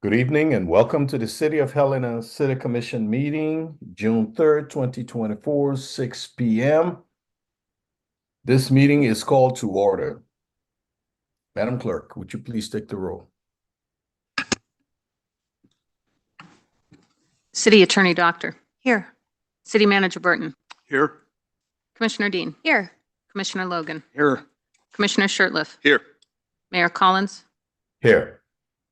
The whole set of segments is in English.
Good evening and welcome to the City of Helena City Commission meeting, June 3rd, 2024, 6 p.m. This meeting is called to order. Madam Clerk, would you please take the roll? City Attorney Doctor. Here. City Manager Burton. Here. Commissioner Dean. Here. Commissioner Logan. Here. Commissioner Shurtleff. Here. Mayor Collins. Here.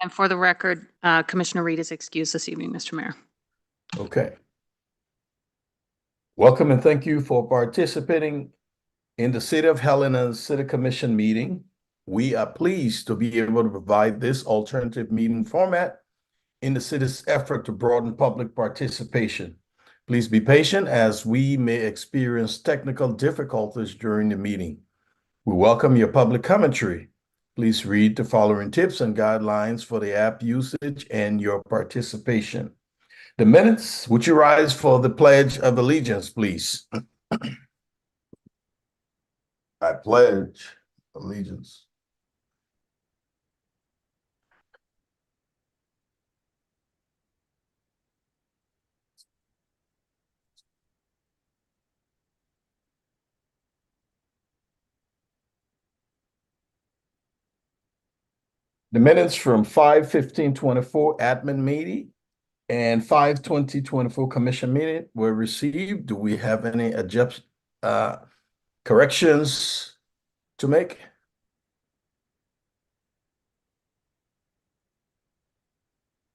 And for the record, Commissioner Reed is excused this evening, Mr. Mayor. Okay. Welcome and thank you for participating in the City of Helena City Commission meeting. We are pleased to be able to provide this alternative meeting format in the city's effort to broaden public participation. Please be patient as we may experience technical difficulties during the meeting. We welcome your public commentary. Please read the following tips and guidelines for the app usage and your participation. The minutes, would you rise for the Pledge of Allegiance, please? I pledge allegiance. The minutes from 5/15/24 admin meeting and 5/20/24 commission meeting were received. Do we have any corrections to make?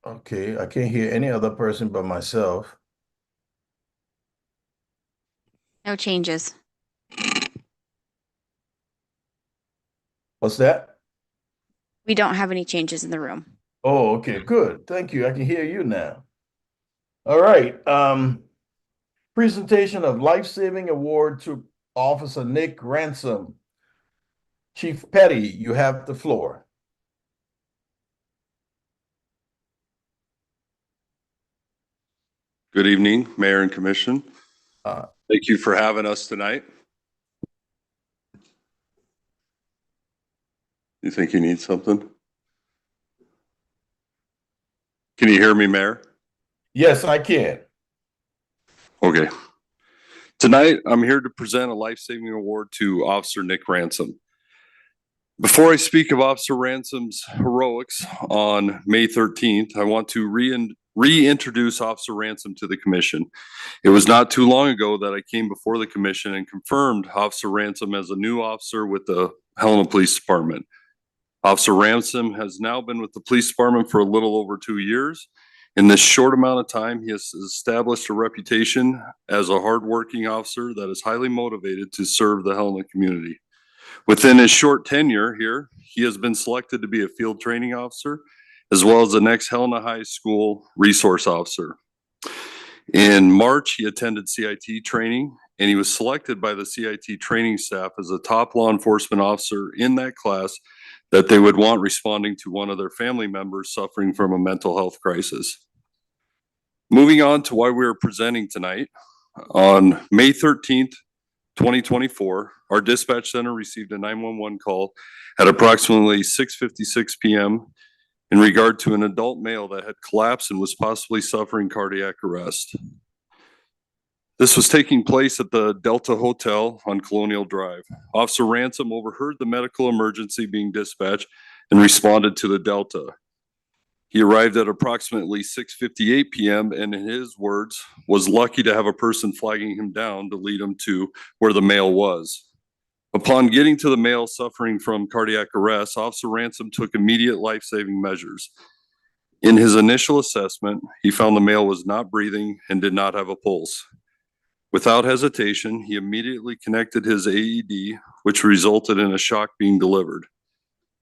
Okay, I can't hear any other person but myself. No changes. What's that? We don't have any changes in the room. Oh, okay, good. Thank you. I can hear you now. All right. Presentation of life-saving award to Officer Nick Ransom. Chief Petty, you have the floor. Good evening, Mayor and Commission. Thank you for having us tonight. You think you need something? Can you hear me, Mayor? Yes, I can. Okay. Tonight, I'm here to present a life-saving award to Officer Nick Ransom. Before I speak of Officer Ransom's heroics on May 13th, I want to reintroduce Officer Ransom to the Commission. It was not too long ago that I came before the Commission and confirmed Officer Ransom as a new officer with the Helena Police Department. Officer Ransom has now been with the police department for a little over 2 years. In this short amount of time, he has established a reputation as a hardworking officer that is highly motivated to serve the Helena community. Within his short tenure here, he has been selected to be a field training officer, as well as the next Helena High School resource officer. In March, he attended CIT training, and he was selected by the CIT training staff as a top law enforcement officer in that class that they would want responding to one of their family members suffering from a mental health crisis. Moving on to why we are presenting tonight, on May 13th, 2024, our dispatch center received a 911 call at approximately 6:56 p.m. in regard to an adult male that had collapsed and was possibly suffering cardiac arrest. This was taking place at the Delta Hotel on Colonial Drive. Officer Ransom overheard the medical emergency being dispatched and responded to the Delta. He arrived at approximately 6:58 p.m. and in his words, was lucky to have a person flagging him down to lead him to where the male was. Upon getting to the male suffering from cardiac arrest, Officer Ransom took immediate life-saving measures. In his initial assessment, he found the male was not breathing and did not have a pulse. Without hesitation, he immediately connected his AED, which resulted in a shock being delivered.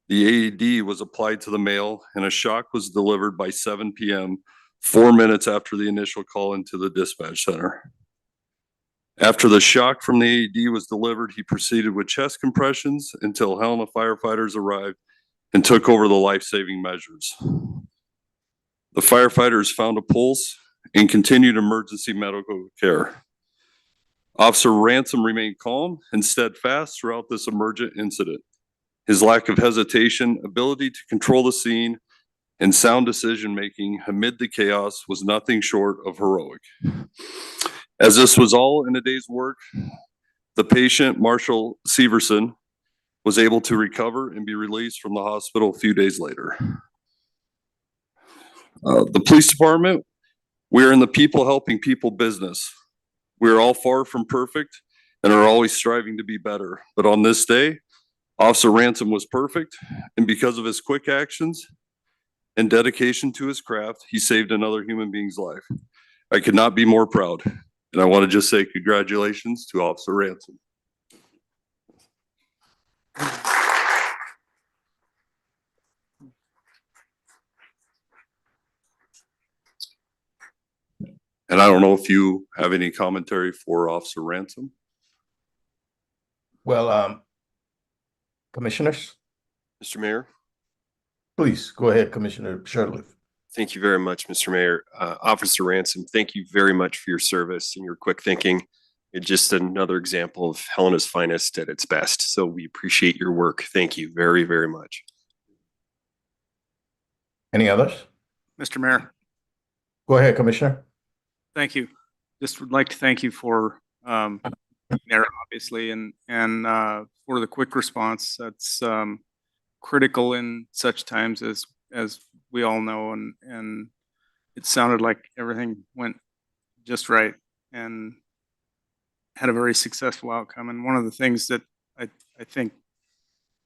The AED was applied to the male and a shock was delivered by 7 p.m., 4 minutes after the initial call into the dispatch center. After the shock from the AED was delivered, he proceeded with chest compressions until Helena firefighters arrived and took over the life-saving measures. The firefighters found a pulse and continued emergency medical care. Officer Ransom remained calm and steadfast throughout this emergent incident. His lack of hesitation, ability to control the scene, and sound decision-making amid the chaos was nothing short of heroic. As this was all in a day's work, the patient, Marshall Severson, was able to recover and be released from the hospital a few days later. The police department, we are in the people helping people business. We are all far from perfect and are always striving to be better. But on this day, Officer Ransom was perfect, and because of his quick actions and dedication to his craft, he saved another human being's life. I could not be more proud, and I want to just say congratulations to Officer Ransom. And I don't know if you have any commentary for Officer Ransom. Well, commissioners, Mr. Mayor, please go ahead, Commissioner Shirley. thank you very much, Mr. Mayor. Officer Ransom, thank you very much for your service and your quick thinking. It's just another example of Helena's finest at its best. So we appreciate your work. Thank you very, very much. Any others? Mr. Mayor, Go ahead, Commissioner. thank you. Just would like to thank you for there, obviously, and for the quick response. That's critical in such times as we all know, and it sounded like everything went just right and had a very successful outcome. And one of the things that I think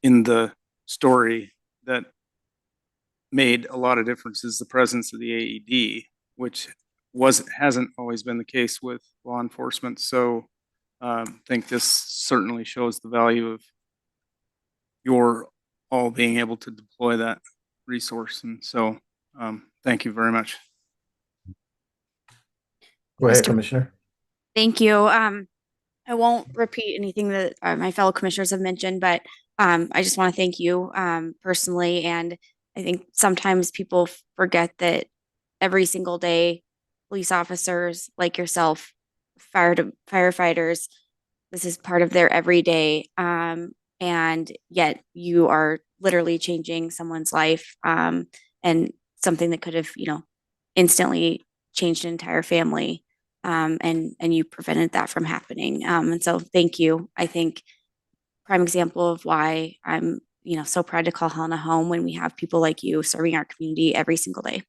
in the story that made a lot of difference is the presence of the AED, which hasn't always been the case with law enforcement. So I think this certainly shows the value of your all being able to deploy that resource. And so thank you very much. Go ahead, Mr. Commissioner. Thank you. I won't repeat anything that my fellow commissioners have mentioned, but I just want to thank you personally. And I think sometimes people forget that every single day, police officers like yourself, firefighters, this is part of their everyday. And yet you are literally changing someone's life and something that could have, instantly changed an entire family. And you prevented that from happening. And so thank you. I think prime example of why I'm, so proud to call Helena home when we have people like you serving our community every single day.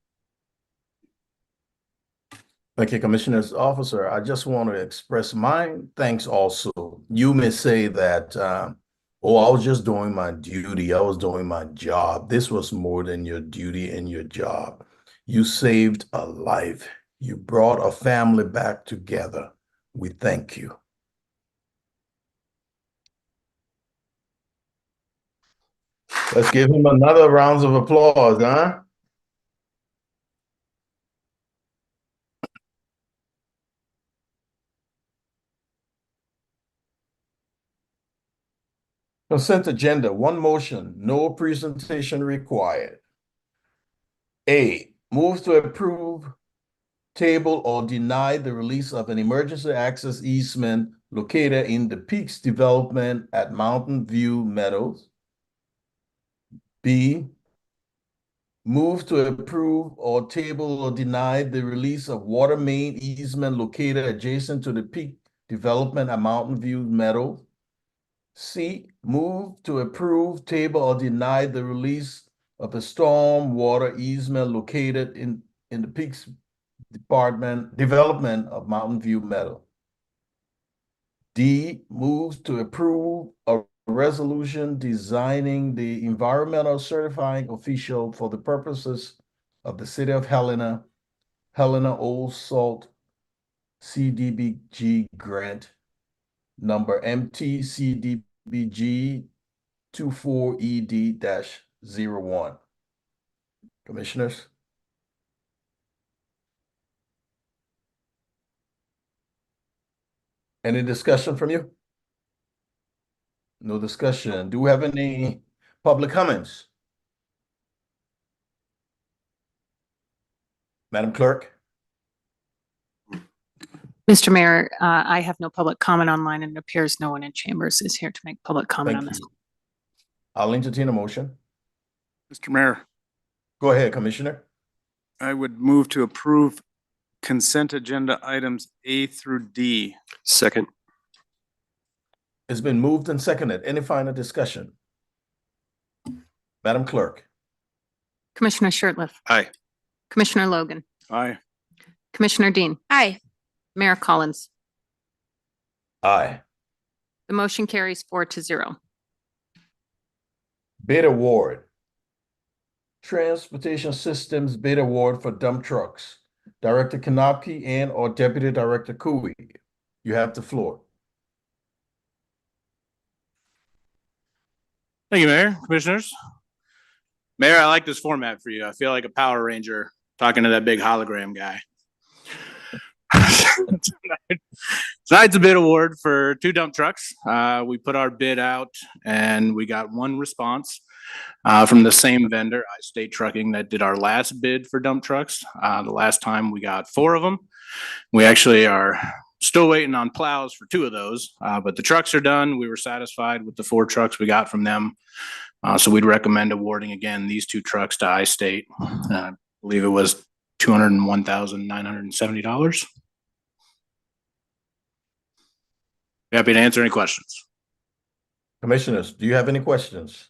Thank you, Commissioner's Officer. I just want to express my thanks also. You may say that, I was just doing my duty. I was doing my job. This was more than your duty and your job. You saved a life. You brought a family back together. We thank you. Let's give him another round of applause, huh? Consent agenda, one motion, no presentation required. A, move to approve, table, or deny the release of an emergency access easement located in the Peaks development at Mountain View Meadows. B, move to approve or table or deny the release of water main easement located adjacent to the Peak development at Mountain View Meadows. C, move to approve, table, or deny the release of a storm water easement located in the Peaks development of Mountain View Meadow. D, moves to approve a resolution designing the environmental certifying official for the purposes of the City of Helena, Helena Old Salt CDBG grant number MTCDBG 24ED-01. Commissioners? Any discussion from you? No discussion. Do we have any public comments? Madam Clerk? Mr. Mayor, I have no public comment online, and it appears no one in chambers is here to make public comment on Thank this. you. I'll entertain a motion. Mr. Mayor, Go ahead, Commissioner. I would move to approve consent agenda items A through D. Second. It's been moved and seconded. Any final discussion? Madam Clerk. Commissioner Shertliff, Aye. Commissioner Logan, Aye. Commissioner Dean, Aye. Mayor Collins. Aye. The motion carries 4-0. Bid award. Transportation Systems bid award for dump trucks. Director Kanopke and or Deputy Director Cooey. You have the floor. Thank you, Mayor, Commissioners. Mayor, I like this format for you. I feel like a Power Ranger talking to that big hologram guy. Tonight's a bid award for 2 dump trucks. We put our bid out and we got 1 response from the same vendor, I-State Trucking, that did our last bid for dump trucks. The last time we got 4 of them. We actually are still waiting on plows for 2 of those, but the trucks are done. We were satisfied with the 4 trucks we got from them. So we'd recommend awarding again these 2 trucks to I-State. I believe it was $201,970. Happy to answer any questions. Commissioners, do you have any questions?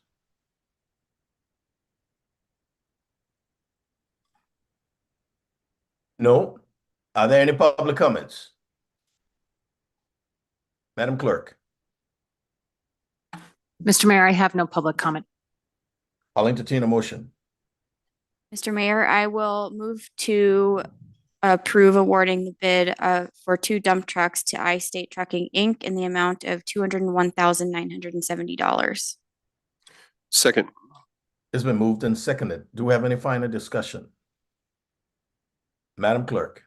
No? Are there any public comments? Madam Clerk. Mr. Mayor, I have no public comment. I'll entertain a motion. Mr. Mayor, I will move to approve awarding the bid for 2 dump trucks to I-State Trucking, Inc. in the amount of $201,970. Second. It's been moved and seconded. Do we have any final discussion? Madam Clerk.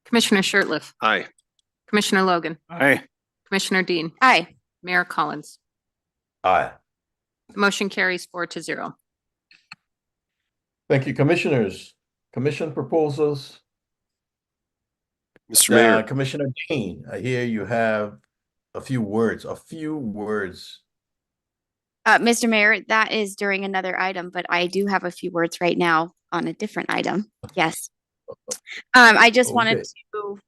Commissioner Shertliff, Aye. Commissioner Logan, Aye. Commissioner Dean, Aye. Mayor Collins. Aye. The motion carries 4-0. Thank you, Commissioners. Commission proposals. Mr. Mayor. Commissioner Dean, I hear you have a few words. Mr. Mayor, that is during another item, but I do have a few words right now on a different item. Yes. I just wanted to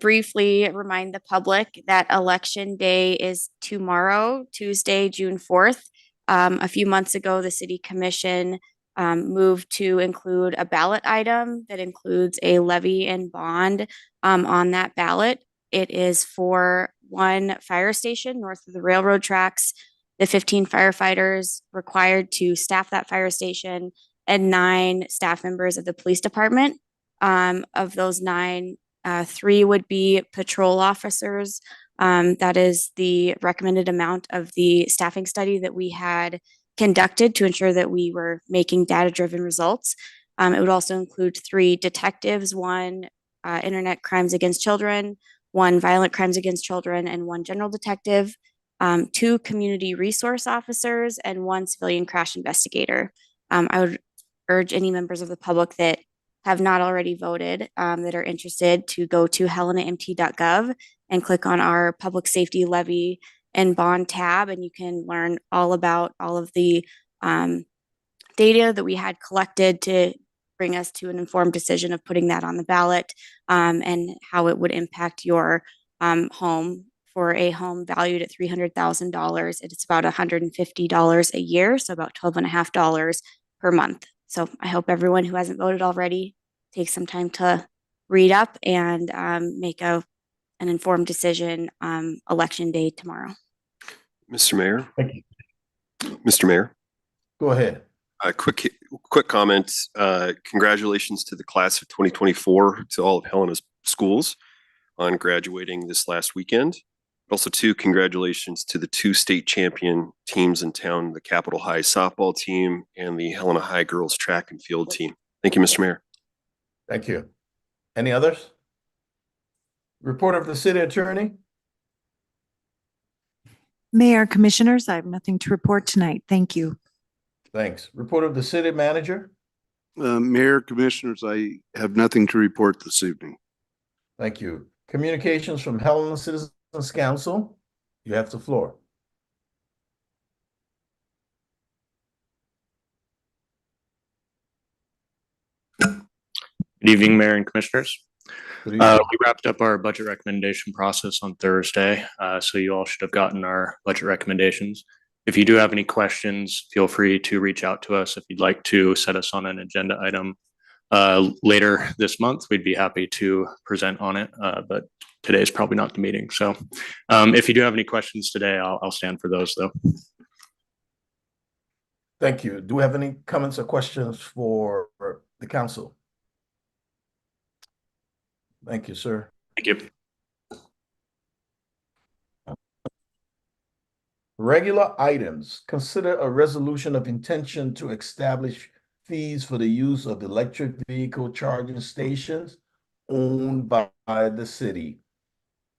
briefly remind the public that Election Day is tomorrow, Tuesday, June 4th. A few months ago, the City Commission moved to include a ballot item that includes a levy and bond on that ballot. It is for 1 fire station north of the railroad tracks, the 15 firefighters required to staff that fire station, and 9 staff members of the police department. Of those 9, 3 would be patrol officers. That is the recommended amount of the staffing study that we had conducted to ensure that we were making data-driven results. It would also include 3 detectives, 1 internet crimes against children, 1 violent crimes against children, and 1 general detective, 2 community resource officers, and 1 civilian crash investigator. I would urge any members of the public that have not already voted that are interested to go to helenamt.gov and click on our public safety levy and bond tab, and you can learn all about all of the data that we had collected to bring us to an informed decision of putting that on the ballot, and how it would impact your home. For a home valued at $300,000, it's about $150 a year, so about $12.50 per month. So I hope everyone who hasn't voted already takes some time to read up and make an informed decision Election Day tomorrow. Mr. Mayor. Thank you. Mr. Mayor. Go ahead. Quick comment. Congratulations to the class of 2024, to all of Helena's schools on graduating this last weekend. Also, too, congratulations to the 2 state champion teams in town, the Capitol High softball team and the Helena High girls track and field team. Thank you, Mr. Mayor. Thank you. Any others? Report of the city attorney. Mayor, Commissioners, I have nothing to report tonight. Thank you. Thanks. Report of the city manager. Mayor, Commissioners, I have nothing to report this evening. Thank you. Communications from Helena Citizens Council. You have the floor. Good evening, Mayor and Commissioners. Good evening. We wrapped up our budget recommendation process on Thursday, so you all should have gotten our budget recommendations. If you do have any questions, feel free to reach out to us. If you'd like to set us on an agenda item later this month, we'd be happy to present on it, but today is probably not the meeting. So if you do have any questions today, I'll stand for those though. Thank you. Do we have any comments or questions for the council? Thank you, sir. Thank you. Regular items. Consider a resolution of intention to establish fees for the use of electric vehicle charging stations owned by the city.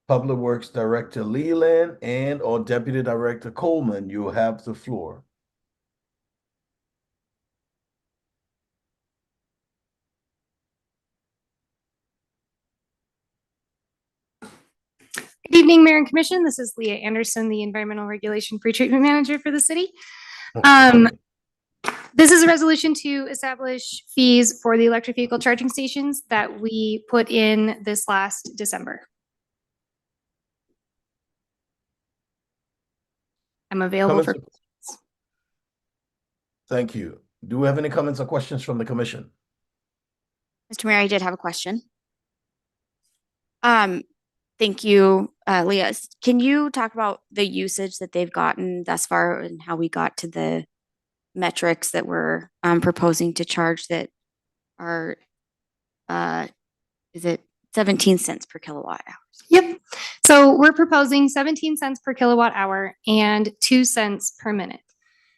Public Works Director Leland and or Deputy Director Coleman, you have the floor. Good evening, Mayor and Commission. This is Leah Anderson, the Environmental Regulation Pretreatment Manager for the city. This is a resolution to establish fees for the electric vehicle charging stations that we put in this last December. I'm available for Comments? Thank you. Do we have any comments or questions from the commission? Mr. Mayor, I did have a question. Thank you, Leah. Can you talk about the usage that they've gotten thus far and how we got to the metrics that we're proposing to charge that are, is it 17 cents per kilowatt hour? Yep. So we're proposing 17 cents per kilowatt hour and 2 cents per minute.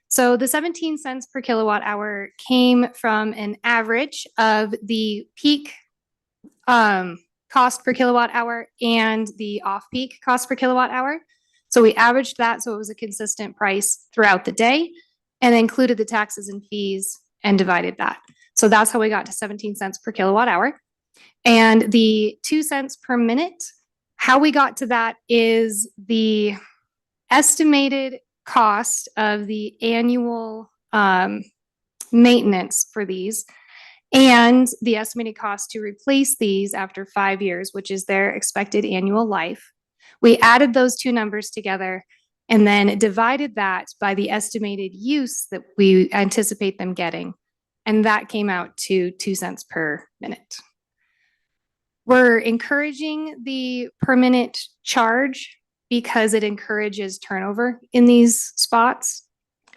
So the 17 cents per kilowatt hour came from an average of the peak cost per kilowatt hour and the off-peak cost per kilowatt hour. So we averaged that so it was a consistent price throughout the day and included the taxes and fees and divided that. So that's how we got to 17 cents per kilowatt hour. And the 2 cents per minute, how we got to that is the estimated cost of the annual maintenance for these and the estimated cost to replace these after 5 years, which is their expected annual life. We added those two numbers together and then divided that by the estimated use that we anticipate them getting. And that came out to 2 cents per minute. We're encouraging the per minute charge because it encourages turnover in these spots.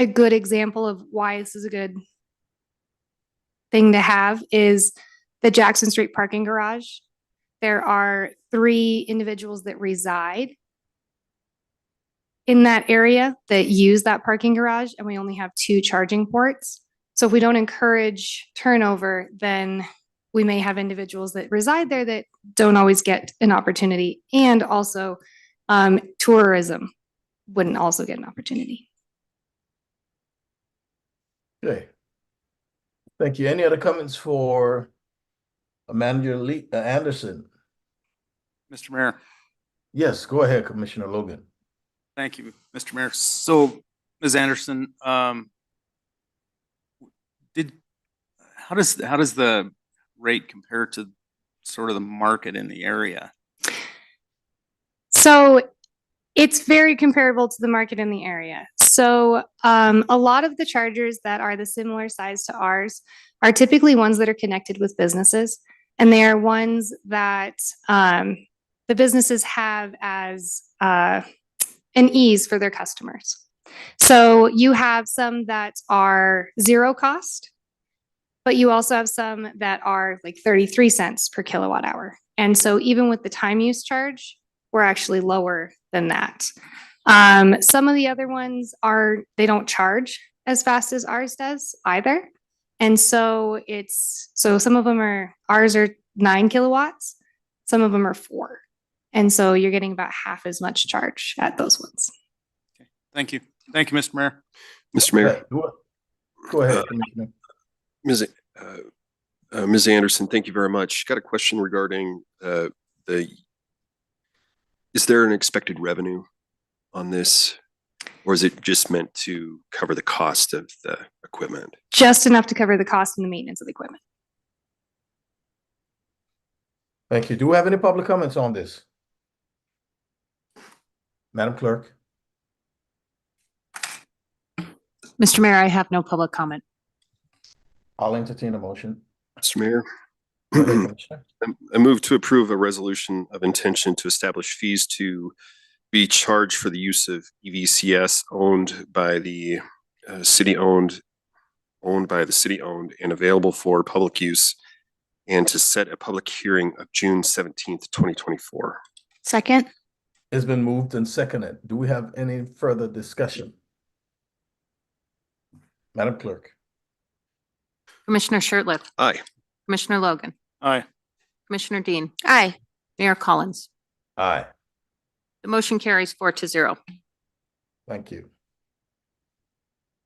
A good example of why this is a good thing to have is the Jackson Street parking garage. There are 3 individuals that reside in that area that use that parking garage, and we only have 2 charging ports. So if we don't encourage turnover, then we may have individuals that reside there that don't always get an opportunity, and also tourism wouldn't also get an opportunity. Okay. Thank you. Any other comments for Manager Anderson? Mr. Mayor. Yes, go ahead, Commissioner Logan. Thank you, Mr. Mayor. So, Ms. Anderson, how does the rate compare to sort of the market in the area? So it's very comparable to the market in the area. So a lot of the chargers that are the similar size to ours are typically ones that are connected with businesses, and they are ones that the businesses have as an ease for their customers. So you have some that are 0 cost, but you also have some that are like 33 cents per kilowatt hour. And so even with the time use charge, we're actually lower than that. Some of the other ones they don't charge as fast as ours does either. And so some of them ours are 9 kilowatts, some of them are 4. And so you're getting about half as much charge at those ones. Okay. Thank you. Thank you, Mr. Mayor. Mr. Mayor. Go ahead, Commissioner. Ms. Anderson, thank you very much. Got a question regarding is there an expected revenue on this, or is it just meant to cover the cost of the equipment? Just enough to cover the cost and the maintenance of the equipment. Thank you. Do we have any public comments on this? Madam Clerk? Mr. Mayor, I have no public comment. I'll entertain a motion. Mr. Mayor, Go ahead, Commissioner. I move to approve a resolution of intention to establish fees to be charged for the use of EVCS owned by the city-owned and available for public use, and to set a public hearing of June 17th, 2024. Second. It's been moved and seconded. Do we have any further discussion? Madam Clerk? Commissioner Shertliff, Aye. Commissioner Logan, Aye. Commissioner Dean, Aye. Mayor Collins. Aye. The motion carries 4-0. Thank you.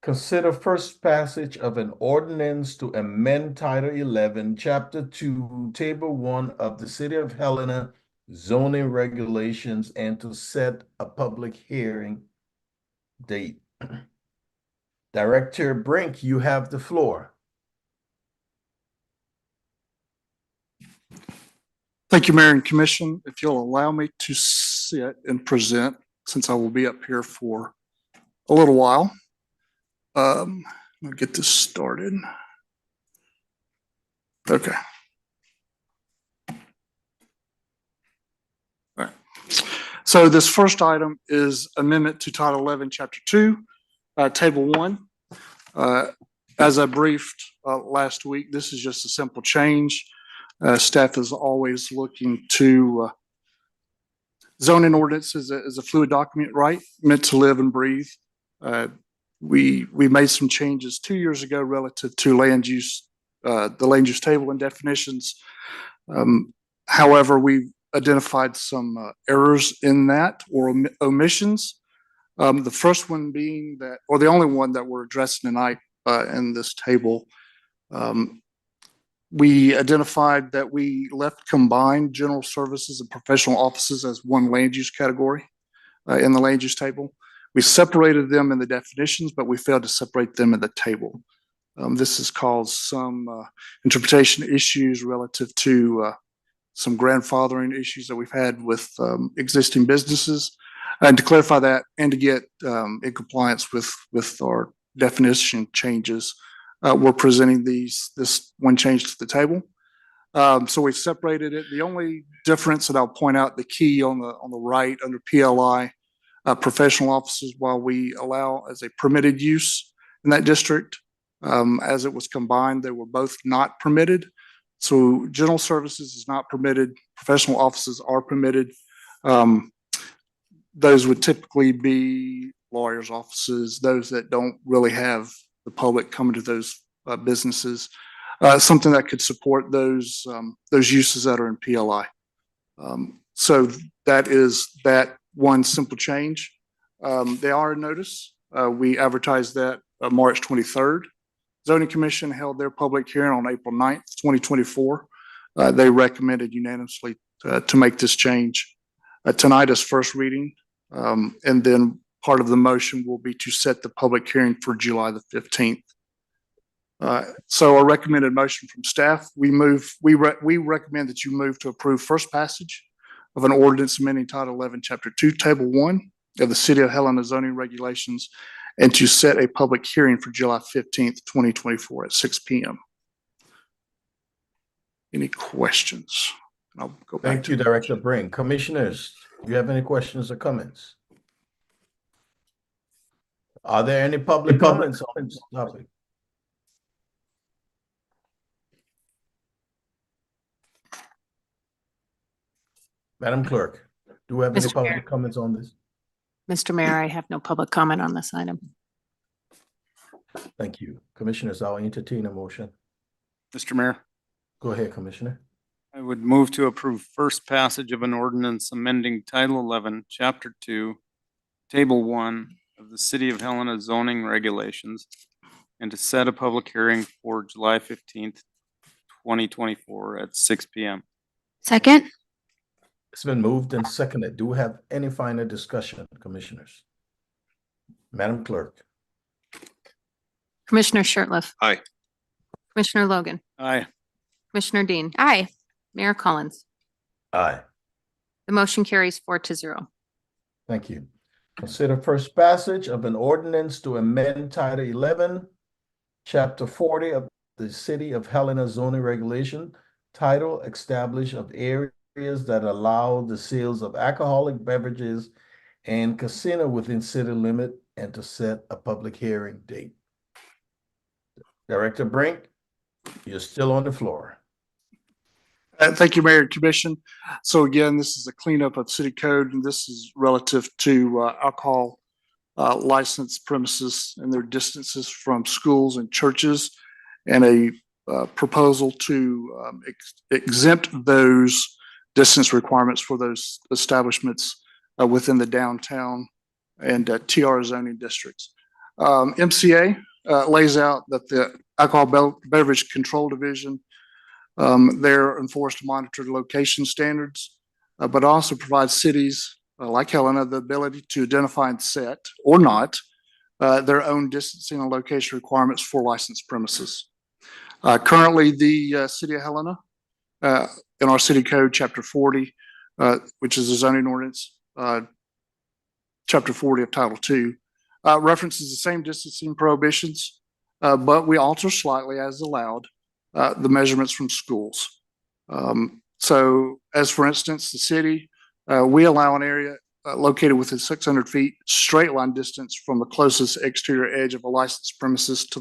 Consider first passage of an ordinance to amend Title 11, Chapter 2, Table 1 of the City of Helena zoning regulations and to set a public hearing date. Director Brink, you have the floor. Thank you, Mayor and Commission. If you'll allow me to sit and present, since I will be up here for a little while. I'll get this started. Okay. All right. So this first item is amendment to Title 11, Chapter 2, Table 1. As I briefed last week, this is just a simple change. Staff is always looking to zoning ordinance is a fluid document, right? Meant to live and breathe. We made some changes 2 years ago relative to land use, the land use table and definitions. However, we've identified some errors in that or omissions. The first one being that, or the only one that we're addressing tonight in this table, we identified that we left combined general services and professional offices as one land use category in the land use table. We separated them in the definitions, but we failed to separate them in the table. This has caused some interpretation issues relative to some grandfathering issues that we've had with existing businesses. And to clarify that and to get in compliance with our definition changes, we're presenting this one change to the table. So we've separated it. The only difference that I'll point out, the key on the right under PLI, professional offices, while we allow as a permitted use in that district, as it was combined, they were both not permitted. So general services is not permitted. Professional offices are permitted. Those would typically be lawyers' offices, those that don't really have the public coming to those businesses, something that could support those uses that are in PLI. So that is that one simple change. They are a notice. We advertised that March 23rd. Zoning Commission held their public hearing on April 9th, 2024. They recommended unanimously to make this change. Tonight is first reading, and then part of the motion will be to set the public hearing for July the 15th. So a recommended motion from staff, we recommend that you move to approve first passage of an ordinance amending Title 11, Chapter 2, Table 1 of the City of Helena zoning regulations, and to set a public hearing for July 15th, 2024 at 6 p.m. Any questions? I'll go back. Thank you, Director Brink. Commissioners, do you have any questions or comments? Are there any public comments on this topic? Madam Clerk, do we have any Mr. Mayor. public comments on this? Mr. Mayor, I have no public comment on this item. Thank you. Commissioners, I'll entertain a motion. Mr. Mayor, Go ahead, Commissioner. I would move to approve first passage of an ordinance amending Title 11, Chapter 2, Table 1 of the City of Helena zoning regulations, and to set a public hearing for July 15th, 2024 at 6 p.m. Second. It's been moved and seconded. Do we have any final discussion, Commissioners? Madam Clerk. Commissioner Shertliff. Aye. Commissioner Logan, Aye. Commissioner Dean, Aye. Mayor Collins. Aye. The motion carries 4-0. Thank you. Consider first passage of an ordinance to amend Title 11, Chapter 40 of the City of Helena zoning regulation, title establish of areas that allow the sales of alcoholic beverages and casino within city limit, and to set a public hearing date. Director Brink, you're still on the floor. Thank you, Mayor and Commission. So again, this is a cleanup of city code, and this is relative to alcohol licensed premises and their distances from schools and churches, and a proposal to exempt those distance requirements for those establishments within the downtown and TR zoning districts. MCA lays out that the Alcohol Beverage Control Division, they're enforced to monitor the location standards, but also provides cities like Helena the ability to identify and set or not their own distancing and location requirements for licensed premises. Currently, the City of Helena, in our city code, Chapter 40, which is a zoning ordinance, Chapter 40 of Title 2, references the same distancing prohibitions, but we alter slightly as allowed the measurements from schools. So as for instance, the city, we allow an area located within 600 feet straight line distance from the closest exterior edge of a licensed premises to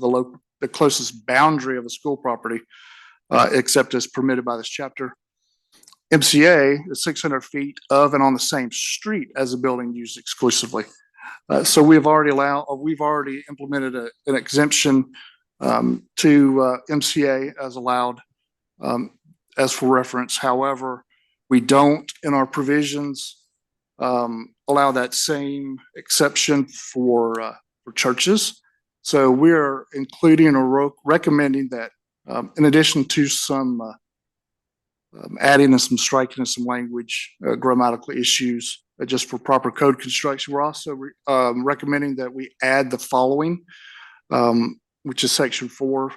the closest boundary of a school property, except as permitted by this chapter. MCA is 600 feet of and on the same street as a building used exclusively. So we've already implemented an exemption to MCA as allowed, as for reference. However, we don't in our provisions allow that same exception for churches. So we're including or recommending that in addition to some adding and some striking and some language grammatical issues just for proper code construction, we're also recommending that we add the following, which is section 4,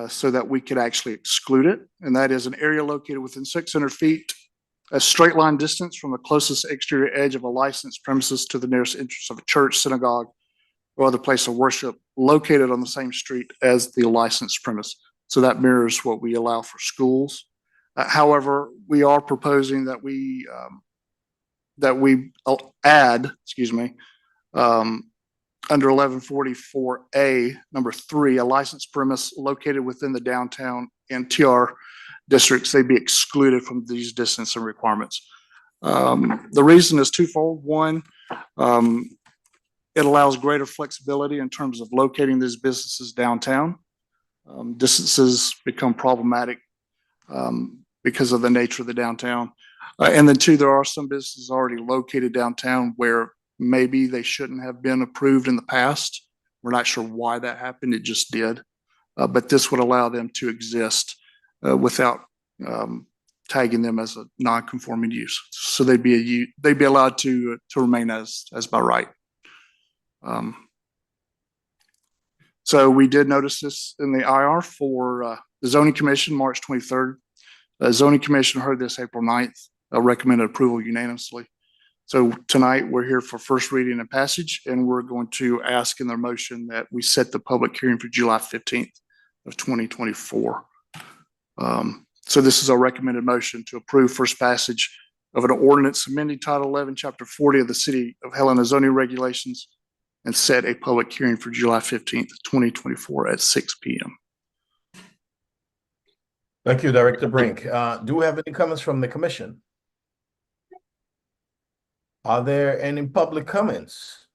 so that we could actually exclude it. And that is an area located within 600 feet, a straight line distance from the closest exterior edge of a licensed premises to the nearest entrance of a church, synagogue, or other place of worship located on the same street as the licensed premise. So that mirrors what we allow for schools. However, we are proposing that we add, under 1144A, number 3, a licensed premise located within the downtown and TR districts, they be excluded from these distancing requirements. The reason is twofold. One, it allows greater flexibility in terms of locating these businesses downtown. Distances become problematic because of the nature of the downtown. And then 2, there are some businesses already located downtown where maybe they shouldn't have been approved in the past. We're not sure why that happened. It just did. But this would allow them to exist without tagging them as a non-conforming use. So they'd be allowed to remain as by right. So we did notice this in the IR for the Zoning Commission, March 23rd. The Zoning Commission heard this April 9th, recommended approval unanimously. So tonight we're here for first reading and passage, and we're going to ask in their motion that we set the public hearing for July 15th of 2024. So this is our recommended motion to approve first passage of an ordinance amending Title 11, Chapter 40 of the City of Helena zoning regulations and set a public hearing for July 15th, 2024 at 6 p.m. Thank you, Director Brink. Do we have any comments from the commission? Are there any public comments?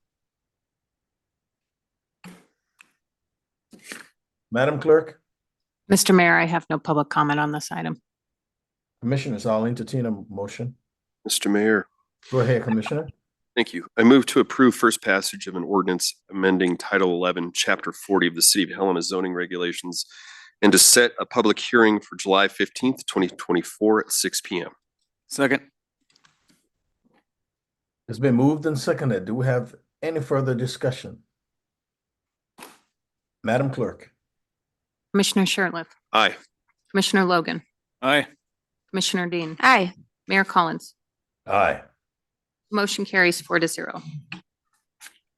Madam Clerk? Mr. Mayor, I have no public comment on this item. Commissioners, I'll entertain a motion. Mr. Mayor. Go ahead, Commissioner. Thank you. I move to approve first passage of an ordinance amending Title 11, Chapter 40 of the City of Helena zoning regulations and to set a public hearing for July 15th, 2024 at 6 p.m. Second. It's been moved and seconded. Do we have any further discussion? Madam Clerk? Commissioner Shertliff, Aye. Commissioner Logan, Aye. Commissioner Dean, Aye. Mayor Collins. Aye. Motion carries 4-0.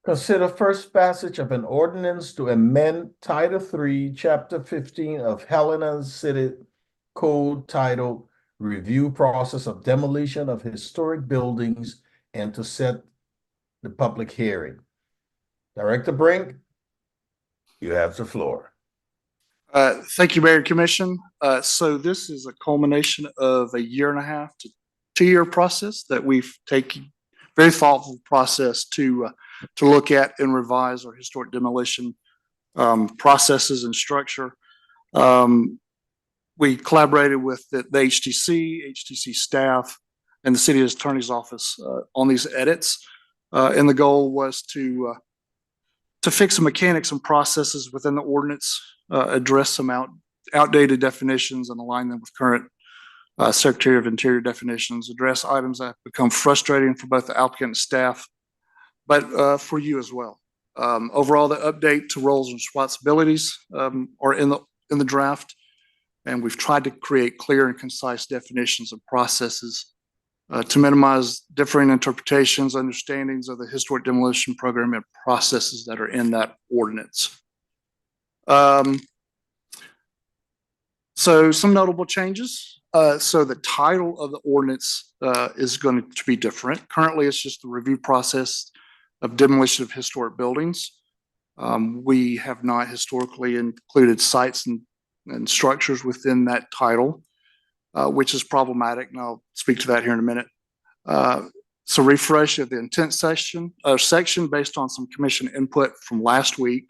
Consider first passage of an ordinance to amend Title III, Chapter 15 of Helena's City Code titled Review Process of Demolition of Historic Buildings and to set the public hearing. Director Brink, you have the floor. Thank you, Mayor and Commission. So this is a culmination of a 1.5 to 2-year process that we've taken, very thoughtful process to look at and revise our historic demolition processes and structure. We collaborated with the HTC staff, and the City Attorney's Office on these edits. And the goal was to fix some mechanics and processes within the ordinance, address some outdated definitions and align them with current Secretary of Interior definitions, address items that have become frustrating for both the applicant and staff, but for you as well. Overall, the update to roles and responsibilities are in the draft, and we've tried to create clear and concise definitions of processes to minimize differing interpretations, understandings of the historic demolition program and processes that are in that ordinance. So some notable changes. So the title of the ordinance is going to be different. Currently, it's just the review process of demolition of historic buildings. We have not historically included sites and structures within that title, which is problematic, and I'll speak to that here in a minute. So refresh of the intent section based on some commission input from last week,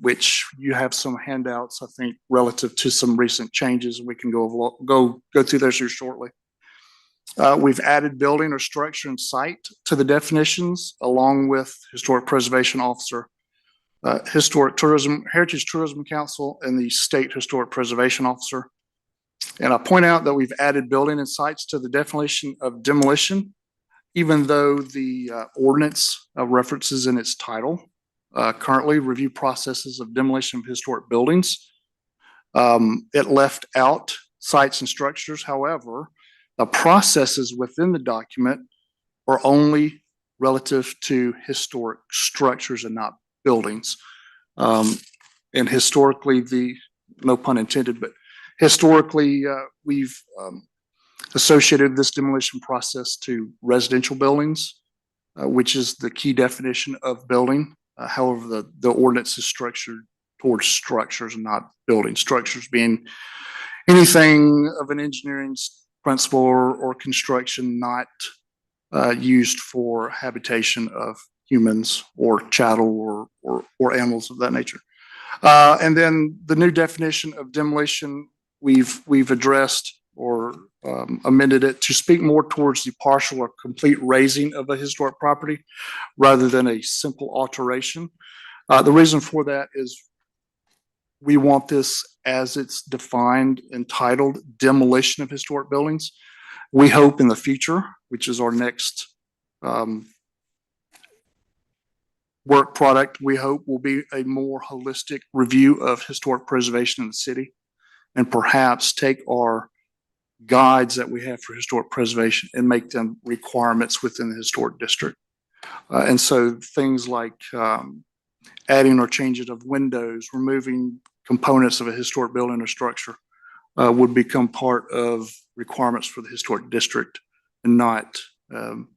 which you have some handouts, I think, relative to some recent changes. We can go through those here shortly. We've added building or structure and site to the definitions, along with historic preservation officer, Heritage Tourism Council, and the State Historic Preservation Officer. And I point out that we've added building and sites to the definition of demolition, even though the ordinance references in its title. Currently, review processes of demolition of historic buildings. It left out sites and structures. However, the processes within the document are only relative to historic structures and not buildings. And historically, no pun intended, but historically, we've associated this demolition process to residential buildings, which is the key definition of building. However, the ordinance is structured towards structures and not building. Structures being anything of an engineering principle or construction not used for habitation of humans or chattel or animals of that nature. And then the new definition of demolition, we've addressed or amended it to speak more towards the partial or complete razing of a historic property rather than a simple alteration. The reason for that is we want this as it's defined, entitled demolition of historic buildings. We hope in the future, which is our next work product, we hope will be a more holistic review of historic preservation in the city, and perhaps take our guides that we have for historic preservation and make them requirements within the historic district. And so things like adding or changing of windows, removing components of a historic building or structure would become part of requirements for the historic district and not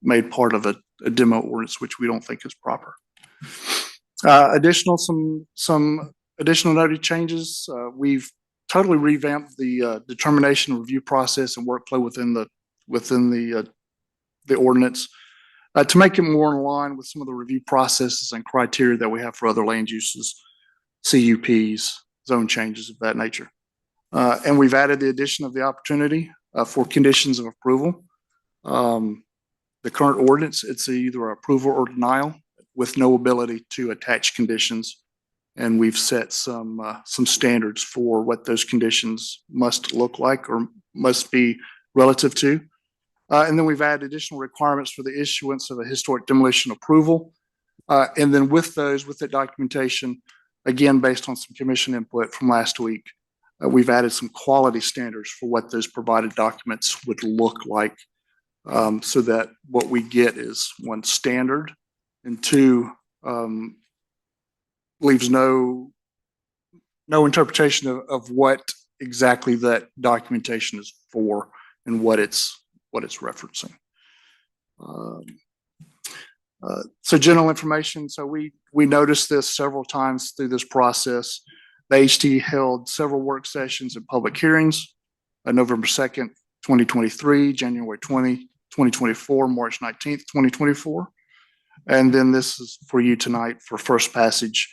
made part of a demo ordinance, which we don't think is proper. Some additional noted changes. We've totally revamped the determination review process and workflow within the ordinance to make it more in line with some of the review processes and criteria that we have for other land uses, CUPs, zone changes of that nature. And we've added the addition of the opportunity for conditions of approval. The current ordinance, it's either approval or denial with no ability to attach conditions. And we've set some standards for what those conditions must look like or must be relative to. And then we've added additional requirements for the issuance of a historic demolition approval. And then with that documentation, again, based on some commission input from last week, we've added some quality standards for what those provided documents would look like, so that what we get is one, standard, and two, leaves no interpretation of what exactly that documentation is for and what it's referencing. So general information. So we noticed this several times through this process. The HT held several work sessions and public hearings, November 2nd, 2023, January 2024, March 19th, 2024. And then this is for you tonight for first passage.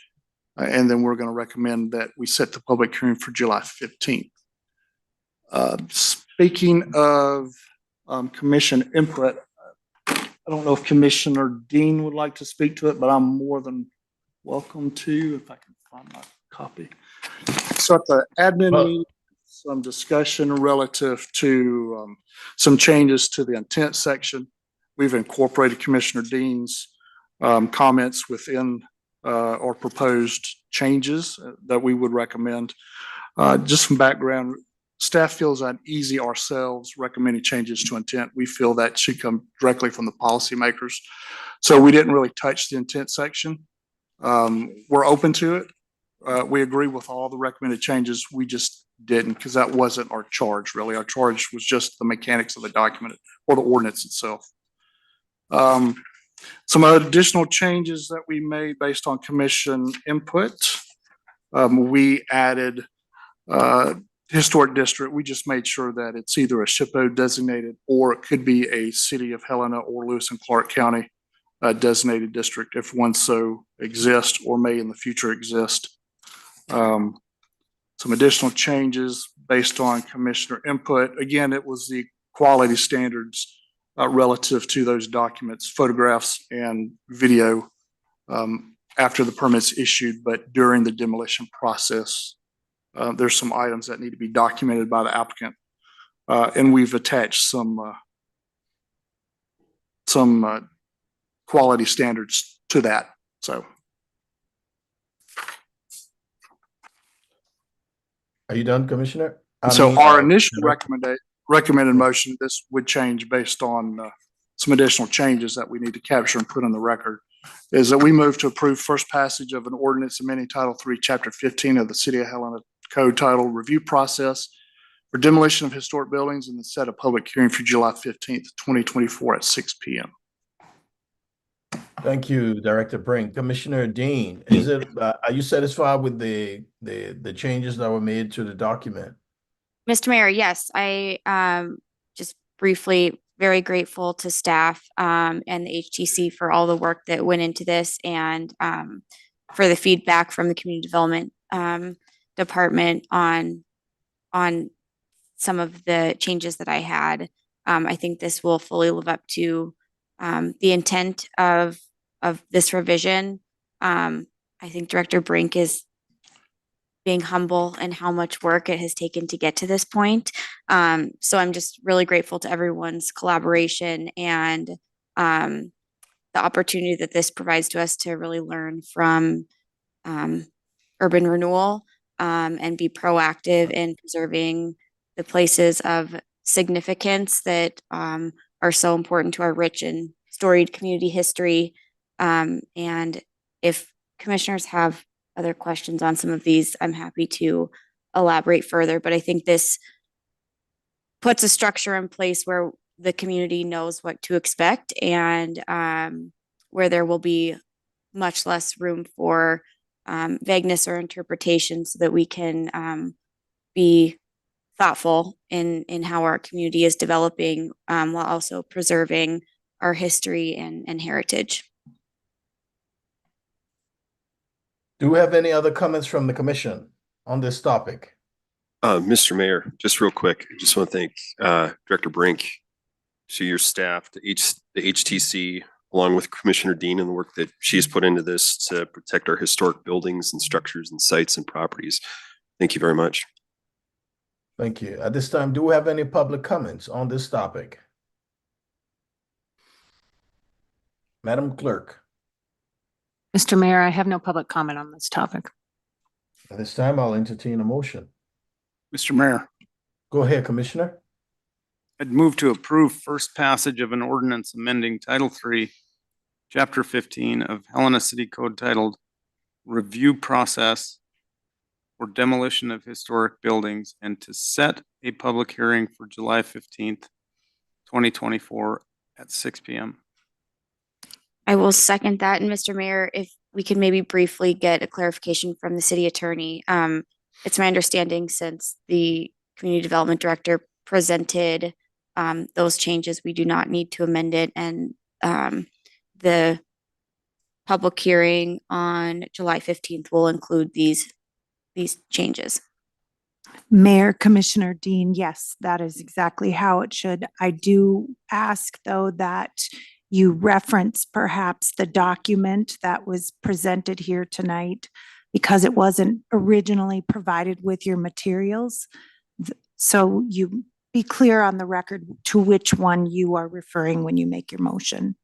And then we're going to recommend that we set the public hearing for July 15th. Speaking of commission input, I don't know if Commissioner Dean would like to speak to it, but I'm more than welcome to, if I can find my copy. So at the admin meeting, some discussion relative to some changes to the intent section. We've incorporated Commissioner Dean's comments within or proposed changes that we would recommend. Just some background, staff feels uneasy ourselves recommending changes to intent. We feel that should come directly from the policymakers. So we didn't really touch the intent section. We're open to it. We agree with all the recommended changes. We just didn't, because that wasn't our charge, really. Our charge was just the mechanics of the document or the ordinance itself. Some additional changes that we made based on commission input. We added historic district. We just made sure that it's either a SHPO designated, or it could be a City of Helena or Lewis and Clark County designated district if one so exists or may in the future exist. Some additional changes based on commissioner input. Again, it was the quality standards relative to those documents, photographs and video after the permit's issued, but during the demolition process. There's some items that need to be documented by the applicant. And we've attached some quality standards to that. So. Are you done, Commissioner? Our initial recommended motion, this would change based on some additional changes that we need to capture and put on the record, is that we move to approve first passage of an ordinance amending Title 3, Chapter 15 of the City of Helena Code titled Review Process for Demolition of Historic Buildings, and then set a public hearing for July 15th, 2024 at 6 p.m. Thank you, Director Brink. Commissioner Dean, is it? Are you satisfied with the changes that were made to the document? Mr. Mayor, yes, I just briefly very grateful to staff and the HTC for all the work that went into this, and for the feedback from the community development department on some of the changes that I had. I think this will fully live up to the intent of this revision. I think Director Brink is being humble in how much work it has taken to get to this point. So I'm just really grateful to everyone's collaboration and the opportunity that this provides to us to really learn from urban renewal and be proactive in preserving the places of significance that are so important to our rich and storied community history. And if commissioners have other questions on some of these, I'm happy to elaborate further, but I think this puts a structure in place where the community knows what to expect, and where there will be much less room for vagueness or interpretation, so that we can be thoughtful in how our community is developing, while also preserving our history and heritage. Do we have any other comments from the commission on this topic? Mr. Mayor, just real quick, I just want to thank Director Brink, to your staff, the HTC, along with Commissioner Dean, and the work that she's put into this to protect our historic buildings and structures and sites and properties. Thank you very much. Thank you. At this time, do we have any public comments on this topic? Madam Clerk. Mr. Mayor, I have no public comment on this topic. At this time, I'll entertain a motion. Mr. Mayor, Go ahead, Commissioner. I'd move to approve first passage of an ordinance amending Title III, Chapter 15 of Helena City Code titled Review Process for Demolition of Historic Buildings and to set a public hearing for July 15th, 2024 at 6 p.m. I will second that. And Mr. Mayor, if we could maybe briefly get a clarification from the city attorney. It's my understanding since the community development director presented those changes, we do not need to amend it. And the public hearing on July 15th will include these changes. Mayor, Commissioner Dean, yes, that is exactly how it should. I do ask, though, that you reference perhaps the document that was presented here tonight because it wasn't originally provided with your materials. So you be clear on the record to which one you are referring when you make your motion.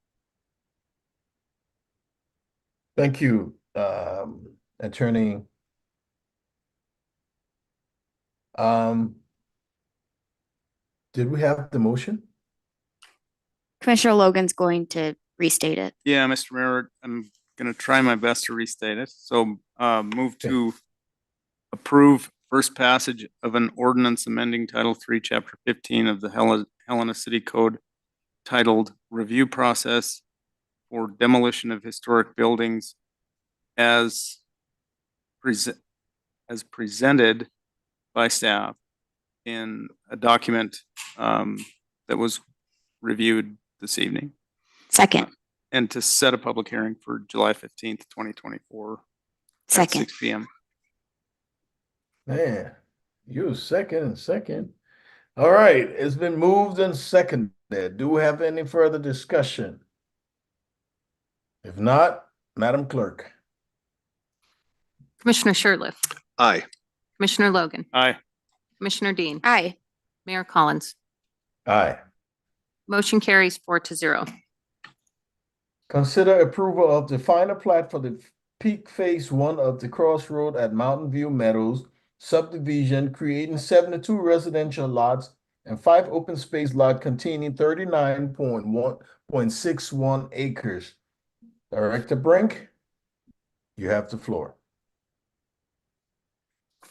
Thank you, Attorney. Did we have the motion? Commissioner Logan's going to restate it. Yeah, Mr. Mayor, I'm going to try my best to restate it. So move to approve first passage of an ordinance amending Title III, Chapter 15 of the Helena City Code titled Review Process for Demolition of Historic Buildings as presented by staff in a document that was reviewed this evening. Second. And to set a public hearing for July 15th, 2024 Second. at 6 p.m. Man, you second. All right, it's been moved and seconded. Do we have any further discussion? If not, Madam Clerk. Commissioner Shertliff, Aye. Commissioner Logan, Aye. Commissioner Dean, Aye. Mayor Collins. Aye. Motion carries 4-0. Consider approval of the final plat for the Peak Phase 1 of the Crossroad at Mountain View Meadows subdivision, creating 72 residential lots and 5 open space lots containing 39.61 acres. Director Brink, you have the floor.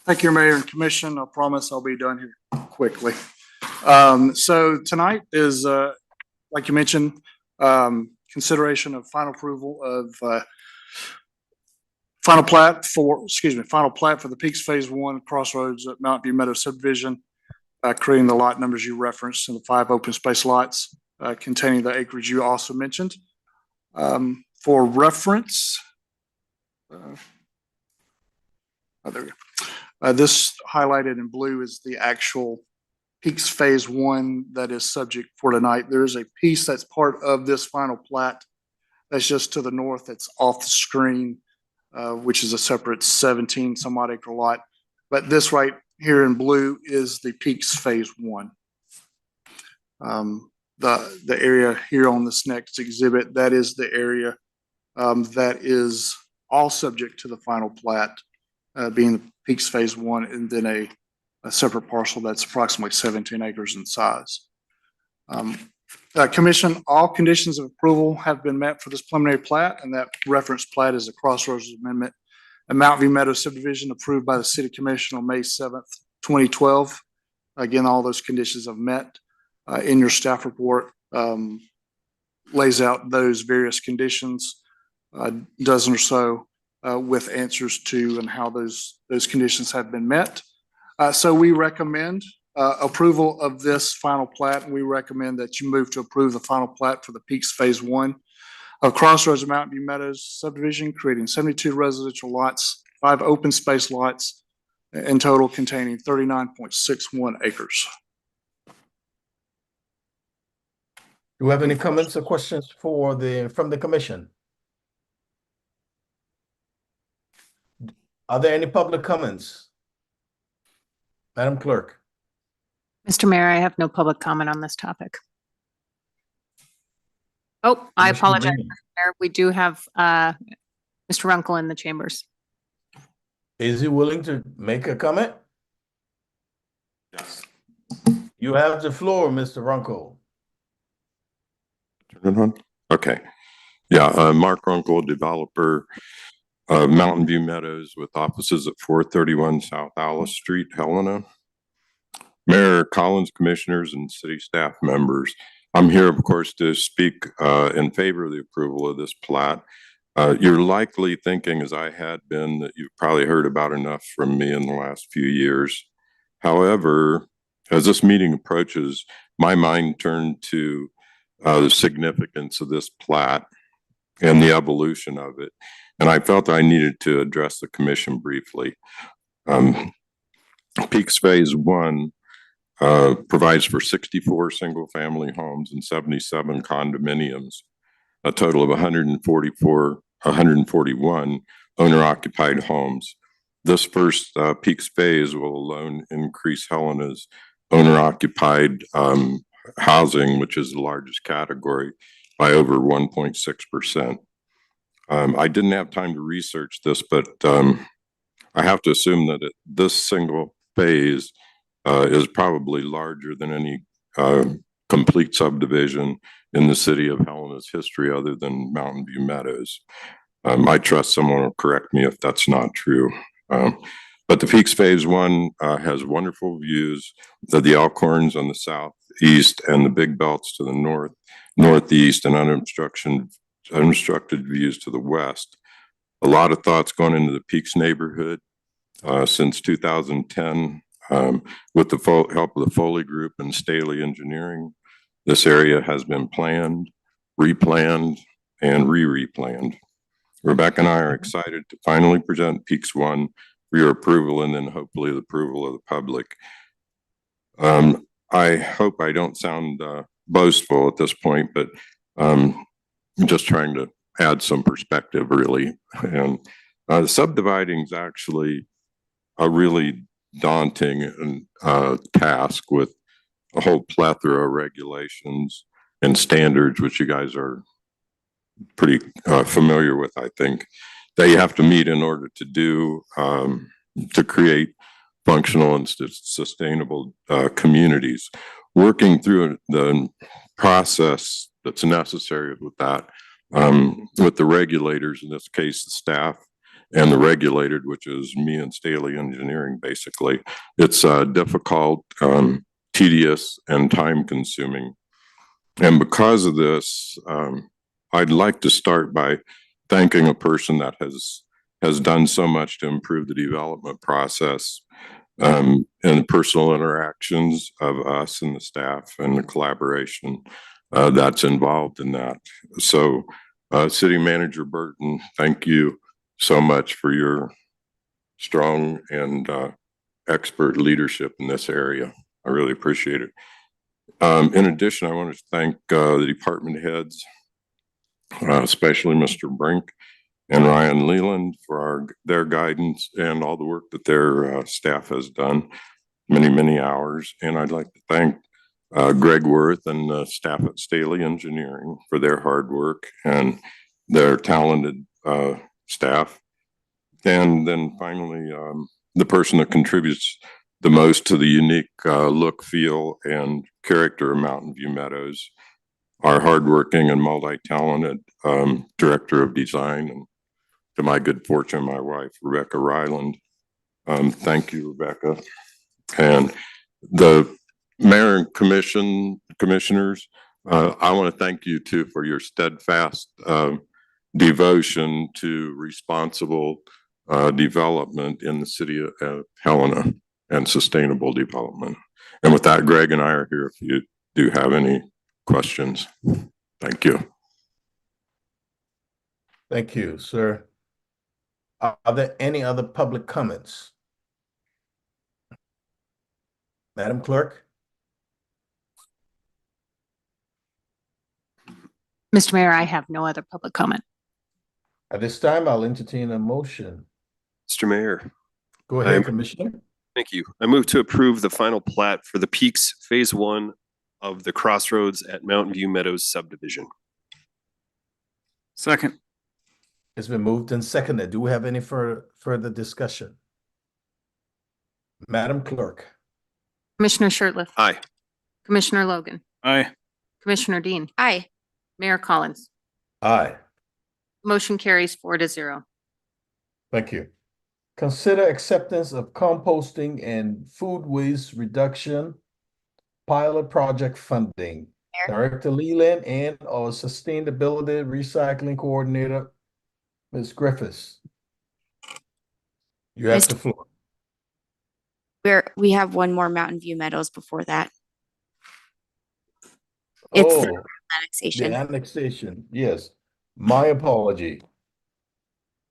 Thank you, Mayor and Commission. I promise I'll be done here quickly. So tonight is, like you mentioned, consideration of final approval of final plat for the Peaks Phase 1 Crossroads at Mountain View Meadow subdivision, creating the lot numbers you referenced and the 5 open space lots containing the acreage you also mentioned. For reference, there we go. This highlighted in blue is the actual Peaks Phase 1 that is subject for tonight. There's a piece that's part of this final plat that's just to the north that's off the screen, which is a separate 17 some odd acre lot. But this right here in blue is the Peaks Phase 1. The area here on this next exhibit, that is the area that is all subject to the final plat, being the Peaks Phase 1, and then a separate parcel that's approximately 17 acres in size. Commission, all conditions of approval have been met for this preliminary plat, and that reference plat is a Crossroads Amendment, a Mountain View Meadow subdivision approved by the City Commission on May 7th, 2012. Again, all those conditions have met. In your staff report lays out those various conditions, a dozen or so, with answers to and how those conditions have been met. So we recommend approval of this final plat, and we recommend that you move to approve the final plat for the Peaks Phase 1 of Crossroads of Mountain View Meadows subdivision, creating 72 residential lots, 5 open space lots, in total containing 39.61 acres. Do we have any comments or questions from the commission? Are there any public comments? Madam Clerk. Mr. Mayor, I have no public comment on this topic. Oh, I Commissioner apologize, Dean. Mayor. We do have Mr. Runkle in the chambers. Is he willing to make a comment? Yes. You have the floor, Mr. Runkel. Turn it on? Okay. Yeah, Mark Runkle, developer of Mountain View Meadows with offices at 431 South Alice Street, Helena. Mayor Collins, commissioners, and city staff members. I'm here, of course, to speak in favor of the approval of this plat. You're likely thinking, as I had been, that you've probably heard about enough from me in the last few years. However, as this meeting approaches, my mind turned to the significance of this plat and the evolution of it. And I felt I needed to address the commission briefly. Peaks Phase 1 provides for 64 single-family homes and 77 condominiums, a total of 141 owner-occupied homes. This first Peaks phase will alone increase Helena's owner-occupied housing, which is the largest category, by over 1.6%. I didn't have time to research this, but I have to assume that this single phase is probably larger than any complete subdivision in the city of Helena's history other than Mountain View Meadows. I trust someone will correct me if that's not true. But the Peaks Phase 1 has wonderful views of the Elkhorns on the southeast and the Big Belts to the northeast, and unobstructed views to the west. A lot of thoughts going into the Peaks neighborhood since 2010 with the help of the Foley Group and Staley Engineering. This area has been planned, replanned, and re-replanned. Rebecca and I are excited to finally present Peaks 1 for your approval and then hopefully the approval of the public. I hope I don't sound boastful at this point, but I'm just trying to add some perspective, really. And subdividing is actually a really daunting task with a whole plethora of regulations and standards, which you guys are pretty familiar with, I think, that you have to meet in order to do to create functional and sustainable communities. Working through the process that's necessary with that, with the regulators, in this case, the staff and the regulated, which is me and Staley Engineering, basically. It's difficult, tedious, and time consuming. And because of this, I'd like to start by thanking a person that has done so much to improve the development process and the personal interactions of us and the staff and the collaboration that's involved in that. So City Manager Burton, thank you so much for your strong and expert leadership in this area. I really appreciate it. In addition, I want to thank the department heads, especially Mr. Brink and Ryan Leland for their guidance and all the work that their staff has done, many hours. And I'd like to thank Greg Worth and the staff at Staley Engineering for their hard work and their talented staff. And then finally, the person that contributes the most to the unique look, feel, and character of Mountain View Meadows, our hardworking and multi-talented director of design, and to my good fortune, my wife, Rebecca Ryland. Thank you, Rebecca. And the mayor and commissioners, I want to thank you too for your steadfast devotion to responsible development in the city of Helena and sustainable development. And with that, Greg and I are here if you do have any questions. Thank you. Thank you, sir. Are there any other public comments? Madam Clerk? Mr. Mayor, I have no other public comment. At this time, I'll entertain a motion. Mr. Mayor. Go ahead, Commissioner. Thank you. I move to approve the final plat for the Peaks Phase 1 of the Crossroads at Mountain View Meadows subdivision. Second. It's been moved and seconded. Do we have any further discussion? Madam Clerk? Commissioner Shertliff, Aye. Commissioner Logan, Aye. Commissioner Dean, Aye. Mayor Collins. Aye. Motion carries 4-0. Thank you. Consider acceptance of composting and food waste reduction pilot project funding. Mayor. Director Leland and our Sustainability Recycling Coordinator, Ms. Griffiths. You have the floor. We have one more Mountain View Meadows before that. It's the Oh, annexation. the annexation, yes. My apology.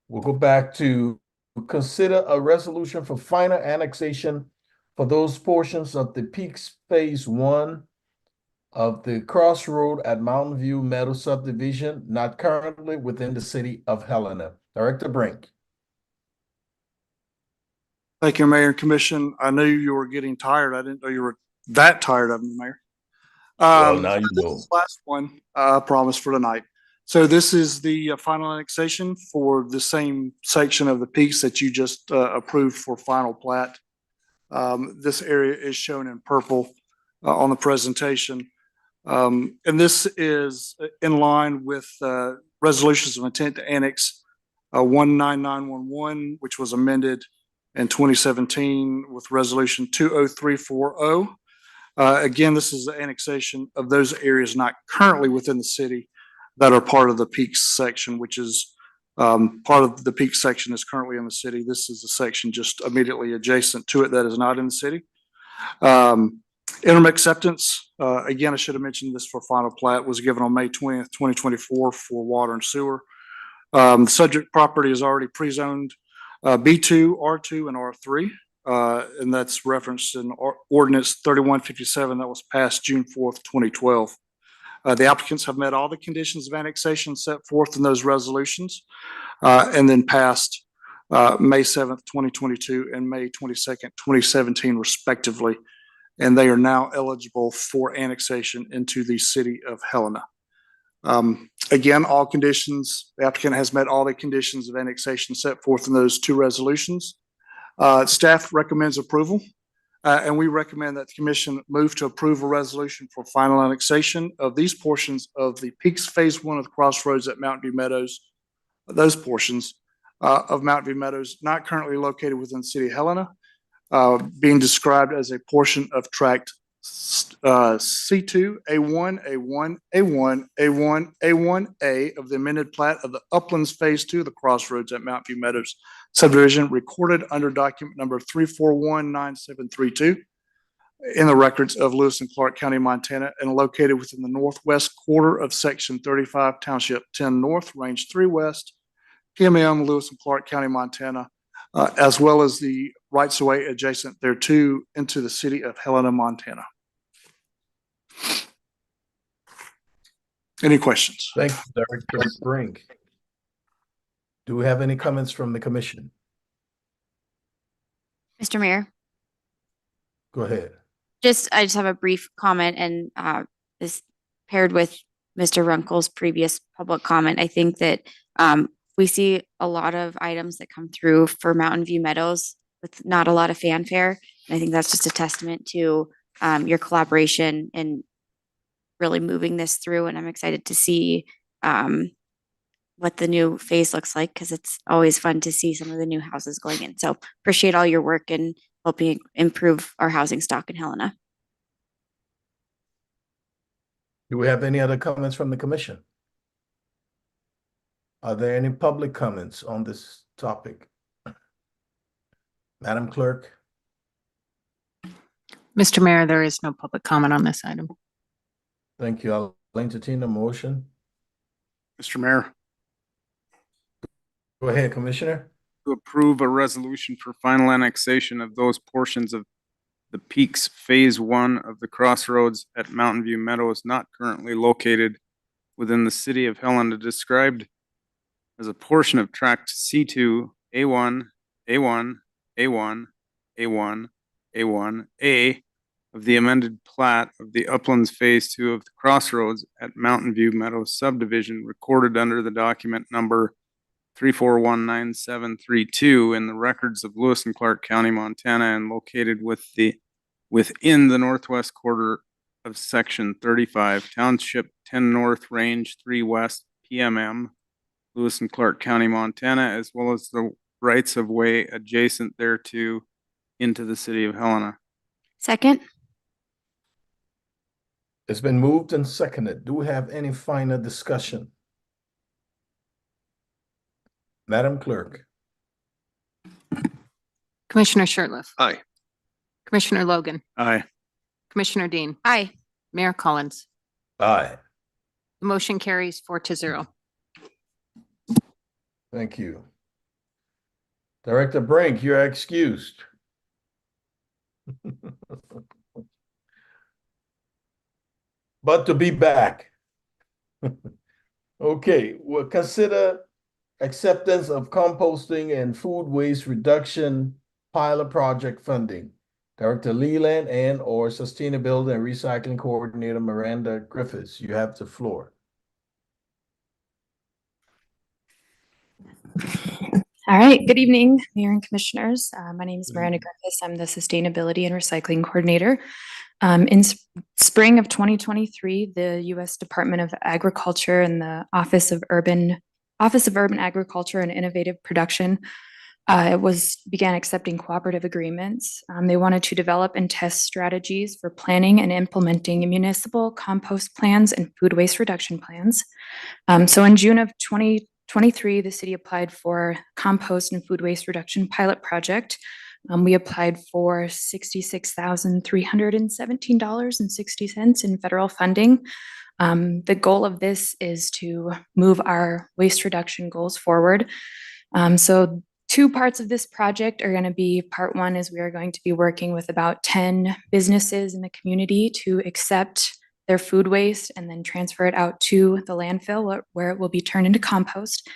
We'll go back to consider a resolution for final annexation for those portions of the Peaks Phase 1 of the Crossroad at Mountain View Meadow subdivision not currently within the City of Helena. Director Brink. Thank you, Mayor and Commission. I knew you were getting tired. I didn't know you were that tired of me, Mayor. Well, now you This know. is the last one, I promise, for tonight. So this is the final annexation for the same section of the Peaks that you just approved for final plat. This area is shown in purple on the presentation. And this is in line with resolutions of intent to annex 19911, which was amended in 2017 with resolution 20340. Again, this is the annexation of those areas not currently within the city that are part of the Peaks section, which is part of the Peaks section is currently in the city. This is the section just immediately adjacent to it that is not in the city. Interim acceptance, again, I should have mentioned this for final plat, was given on May 20th, 2024 for water and sewer. The subject property is already pre-zoned B2, R2, and R3, and that's referenced in Ordinance 3157 that was passed June 4th, 2012. The applicants have met all the conditions of annexation set forth in those resolutions, and then passed May 7th, 2022 and May 22nd, 2017, respectively. And they are now eligible for annexation into the City of Helena. Again, all conditions, the applicant has met all the conditions of annexation set forth in those two resolutions. Staff recommends approval, and we recommend that the commission move to approve a resolution for final annexation of these portions of the Peaks Phase 1 of the Crossroads at Mountain View Meadows, those portions of Mountain View Meadows not currently located within the City of Helena, being described as a portion of tract C2, A1, A1, A1, A1, A1A of the amended plat of the Uplands Phase 2 of the Crossroads at Mountain View Meadows subdivision, recorded under document number 3419732 in the records of Lewis and Clark County, Montana, and located within the northwest quarter of Section 35, Township 10 North, Range 3 West, PMM, Lewis and Clark County, Montana, as well as the rights-of-way adjacent thereto into the City of Helena, Montana. Any questions? Thank you, Director Brink. Do we have any comments from the commission? Mr. Mayor, Go ahead. I just have a brief comment, and this paired with Mr. Runkle's previous public comment. I think that we see a lot of items that come through for Mountain View Meadows with not a lot of fanfare. And I think that's just a testament to your collaboration and really moving this through. And I'm excited to see what the new phase looks like, because it's always fun to see some of the new houses going in. So appreciate all your work and helping improve our housing stock in Helena. Do we have any other comments from the commission? Are there any public comments on this topic? Madam Clerk? Mr. Mayor, there is no public comment on this item. Thank you. I'll entertain a motion. Mr. Mayor, Go ahead, Commissioner. to approve a resolution for final annexation of those portions of the Peaks Phase 1 of the Crossroads at Mountain View Meadows not currently located within the City of Helena, described as a portion of tract C2, A1, A1, A1, A1, A1, A of the amended plat of the Uplands Phase 2 of the Crossroads at Mountain View Meadows subdivision, recorded under the document number 3419732 in the records of Lewis and Clark County, Montana, and located within within the northwest quarter of section 35, township 10 north, range 3 west, PMM, Lewis and Clark County, Montana, as well as the rights of way adjacent thereto into the city of Helena. Second. It's been moved and seconded. Do we have any final discussion? Madam Clerk. Commissioner Shertliff, Aye. Commissioner Logan, Aye. Commissioner Dean, Aye. Mayor Collins. Aye. The motion carries 4-0. Thank you. Director Brink, you're excused. But to be back. Okay, we'll consider acceptance of composting and food waste reduction pilot project funding. Director Leland and/or Sustainability and Recycling Coordinator Miranda Griffiths, you have the floor. All right, good evening, Mayor and Commissioners. My name is Miranda Griffiths. I'm the Sustainability and Recycling Coordinator. In spring of 2023, the U.S. Department of Agriculture and the Office of Urban Agriculture and Innovative Production began accepting cooperative agreements. They wanted to develop and test strategies for planning and implementing municipal compost plans and food waste reduction plans. So in June of 2023, the city applied for compost and food waste reduction pilot project. We applied for $66,317.60 in federal funding. The goal of this is to move our waste reduction goals forward. So two parts of this project are going to be, part one is we are going to be working with about 10 businesses in the community to accept their food waste and then transfer it out to the landfill where it will be turned into compost.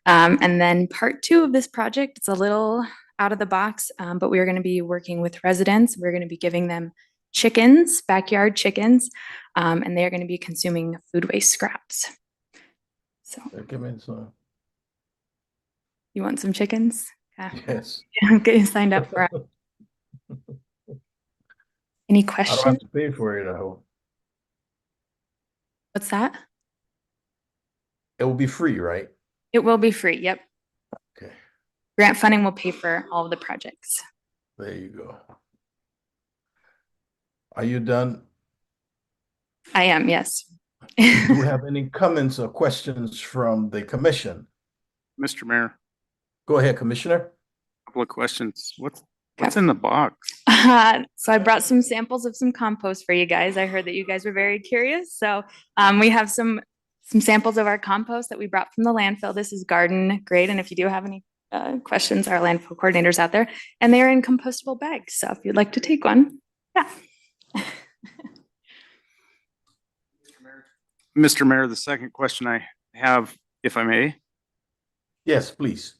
And then part two of this project, it's a little out of the box, but we are going to be working with residents. We're going to be giving them chickens, backyard chickens, and they're going to be consuming food waste scraps. So you want some chickens? Yes. I'm getting signed up for it. Any I don't questions? have to pay for it, I hope. What's that? It will be free, right? It will be free. Yep. Okay. Grant funding will pay for all of the projects. There you go. Are you done? I am, yes. Do you have any comments or questions from the commission? Mr. Mayor, Go ahead, Commissioner. couple of questions. What's in the box? So I brought some samples of some compost for you guys. I heard that you guys were very curious. So we have some samples of our compost that we brought from the landfill. This is garden grade. And if you do have any questions, our landfill coordinators out there, and they're in compostable bags. So if you'd like to take one, yeah. Mr. Mayor, the second question I have, if I may. Yes, please.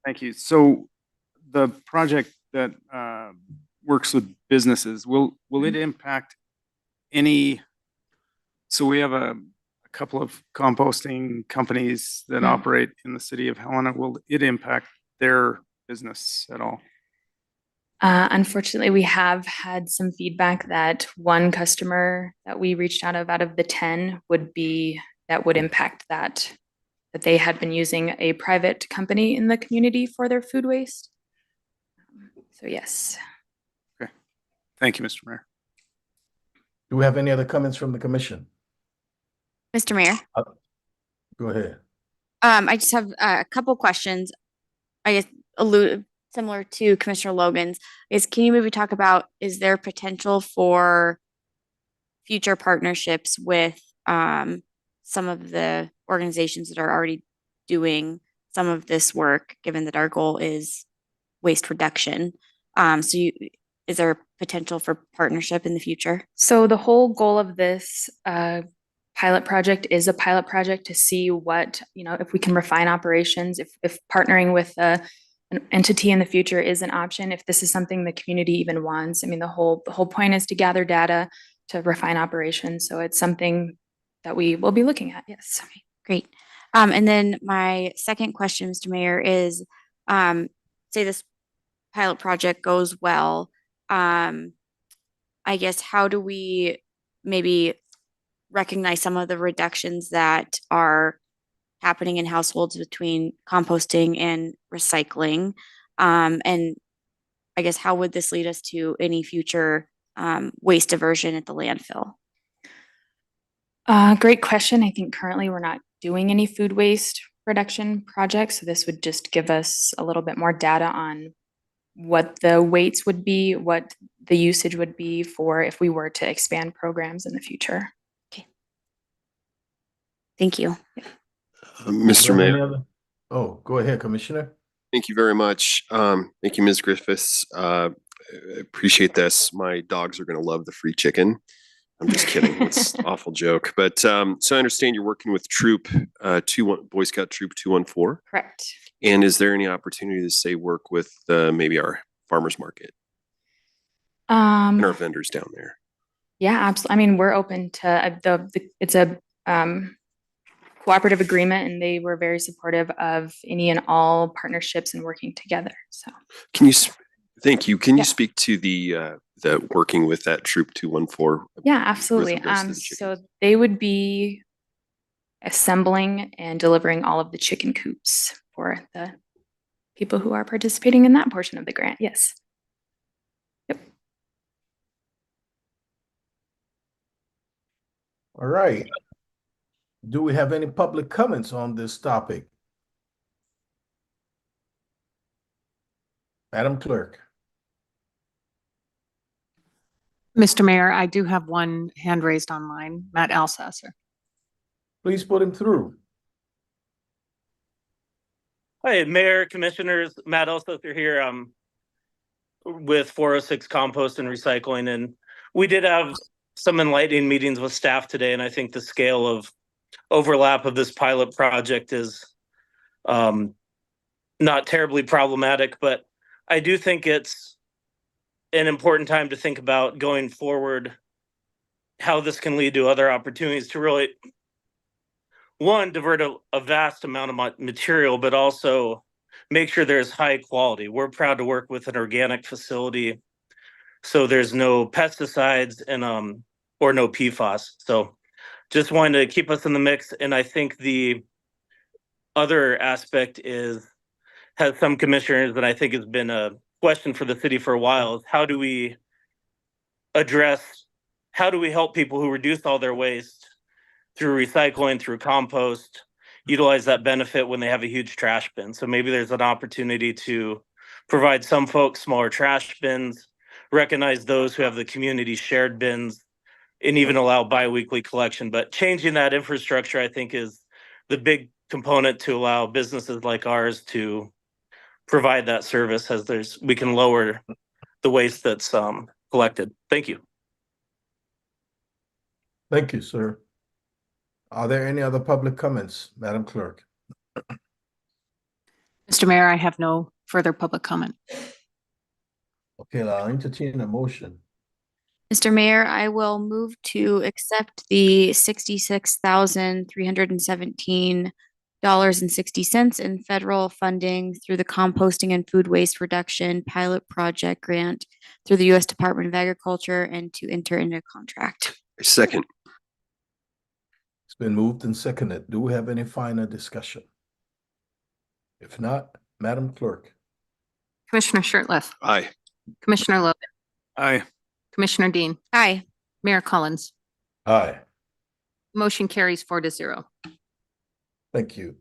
Thank you. So the project that works with businesses, will it impact any? So we have a couple of composting companies that operate in the city of Helena. Will it impact their business at all? Unfortunately, we have had some feedback that one customer that we reached out of the 10 would impact that they had been using a private company in the community for their food waste. So yes. Okay. Thank you, Mr. Mayor. Do we have any other comments from the commission? Mr. Mayor. Go ahead. I just have a couple questions. I guess similar to Commissioner Logan's. Can you maybe talk about, is there potential for future partnerships with some of the organizations that are already doing some of this work, given that our goal is waste reduction? Is there potential for partnership in the future? So the whole goal of this pilot project is a pilot project to see what, if we can refine operations, if partnering with an entity in the future is an option, if this is something the community even wants. I mean, the whole point is to gather data to refine operations. So it's something that we will be looking at. Yes. Okay, great. And then my second question, Mr. Mayor, is say this pilot project goes well. I I guess, how do we maybe recognize some of the reductions that are happening in households between composting and recycling? And I guess, how would this lead us to any future waste diversion at the landfill? Great question. I think currently we're not doing any food waste reduction projects. So this would just give us a little bit more data on what the weights would be, what the usage would be for if we were to expand programs in the future. Okay. Thank you. Mr. Mayor, Oh, go ahead, Commissioner. thank you very much. Thank you, Ms. Griffiths. Appreciate this. My dogs are going to love the free chicken. I'm just kidding. It's an awful joke. But so I understand you're working with Troop Boy Scout Troop 214. Correct. And is there any opportunity to say work with maybe our farmers market and our vendors down there? Yeah, absolutely. I mean, we're open to it's a cooperative agreement, and they were very supportive of any and all partnerships and working together. So Can you? Thank you. Can you speak to the working with that Troop 214? yeah, absolutely. So they would be assembling and delivering all of the chicken coops for the people who are participating in that portion of the grant. Yes. Yep. All right. Do we have any public comments on this topic? Madam Clerk. Mr. Mayor, I do have one hand raised online, Matt Alsasser. Please put him through. Hi, Mayor, Commissioners, Matt Alsasser here with 406 Compost and Recycling. And we did have some enlightening meetings with staff today, and I think the scale of overlap of this pilot project is not terribly problematic, but I do think it's an important time to think about going forward how this can lead to other opportunities to really, one, divert a vast amount of material, but also make sure there's high quality. We're proud to work with an organic facility, so there's no pesticides and or no PFAS. So just wanted to keep us in the mix. And I think the other aspect has some commissioners that I think has been a question for the city for a while, is how do we help people who reduce all their waste through recycling, through compost, utilize that benefit when they have a huge trash bin. So maybe there's an opportunity to provide some folks smaller trash bins, recognize those who have the community shared bins, and even allow biweekly collection. But changing that infrastructure, I think, is the big component to allow businesses like ours to provide that service, as we can lower the waste that's collected. Thank you. Thank you, sir. Are there any other public comments, Madam Clerk? Mr. Mayor, I have no further public comment. Okay, I'll entertain a motion. Mr. Mayor, I will move to accept the $66,317.60 in federal funding through the Composting and Food Waste Reduction Pilot Project Grant through the U.S. Department of Agriculture, and to enter into a contract. Second. It's been moved and seconded. Do we have any final discussion? If not, Madam Clerk. Commissioner Shertliff. Aye. Commissioner Logan. Aye. Commissioner Dean. Aye. Mayor Collins. Aye. Motion carries 4-0. Thank you.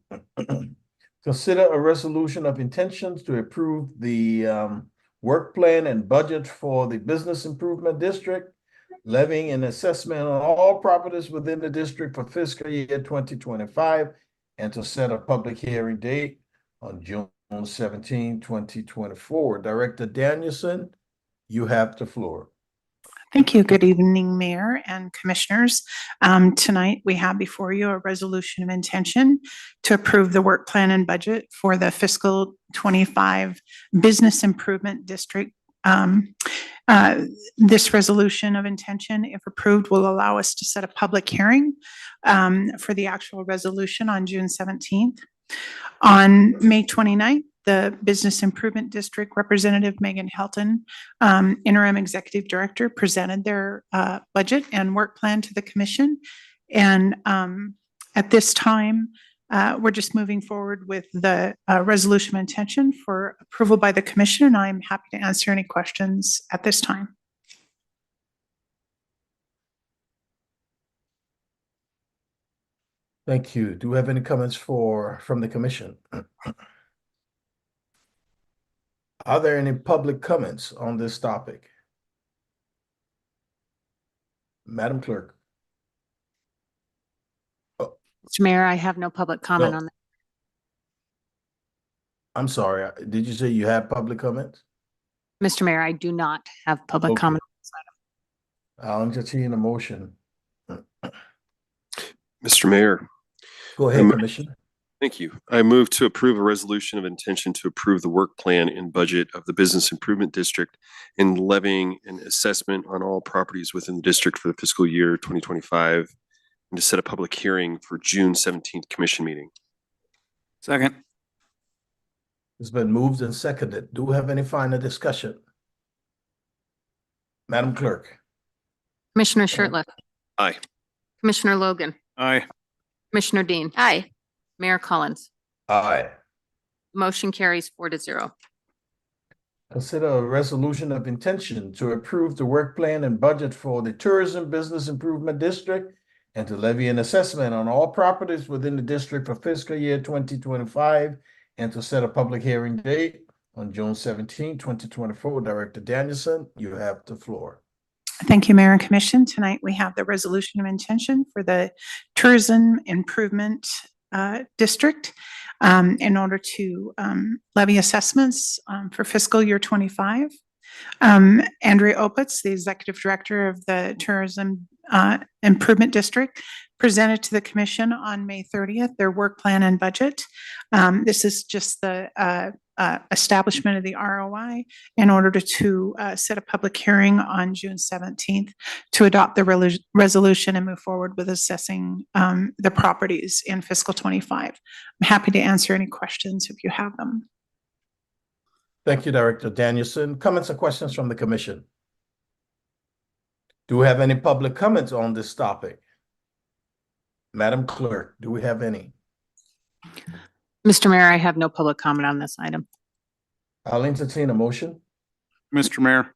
Consider a resolution of intentions to approve the work plan and budget for the Business Improvement District, levying an assessment on all properties within the district for fiscal year 2025, and to set a public hearing date on June 17, 2024. Director Danielson, you have the floor. Thank you. Good evening, Mayor and Commissioners. Tonight, we have before you a resolution of intention to approve the work plan and budget for the fiscal 25 Business Improvement District. This resolution of intention, if approved, will allow us to set a public hearing for the actual resolution on June 17th. On May 29th, the Business Improvement District Representative Megan Helton, Interim Executive Director, presented their budget and work plan to the commission. And at this time, we're just moving forward with the resolution of intention for approval by the commission, and I'm happy to answer any questions at this time. Thank you. Do we have any comments from the commission? Are there any public comments on this topic? Madam Clerk. Mr. Mayor, I have no public comment No. on that. I'm sorry, did you say you have public comments? Mr. Mayor, I do not have public Okay. comment. I'll entertain a motion. Mr. Mayor. Go ahead, Commissioner. Thank you. I move to approve a resolution of intention to approve the work plan and budget of the Business Improvement District in levying an assessment on all properties within the district for the fiscal year 2025 and to set a public hearing for June 17th commission meeting. Second. It's been moved and seconded. Do we have any final discussion? Madam Clerk. Commissioner Shertliff. Aye. Commissioner Logan. Aye. Commissioner Dean. Aye. Mayor Collins. Aye. Motion carries 4-0. Consider a resolution of intention to approve the work plan and budget for the Tourism Business Improvement District and to levy an assessment on all properties within the district for fiscal year 2025 and to set a public hearing date on June 17, 2024. Director Danielson, you have the floor. Thank you, Mayor and Commission. Tonight we have the resolution of intention for the Tourism Improvement District in order to levy assessments for fiscal year 25. Andrea Opitz, the Executive Director of the Tourism Improvement District, presented to the Commission on May 30th their work plan and budget. This is just the establishment of the ROI in order to set a public hearing on June 17th to adopt the resolution and move forward with assessing the properties in fiscal 25. I'm happy to answer any questions if you have them. Thank you, Director Danielson. Comments or questions from the Commission? Do we have any public comments on this topic? Madam Clerk, do we have any? Mr. Mayor, I have no public comment on this item. I'll entertain a motion. Mr. Mayor,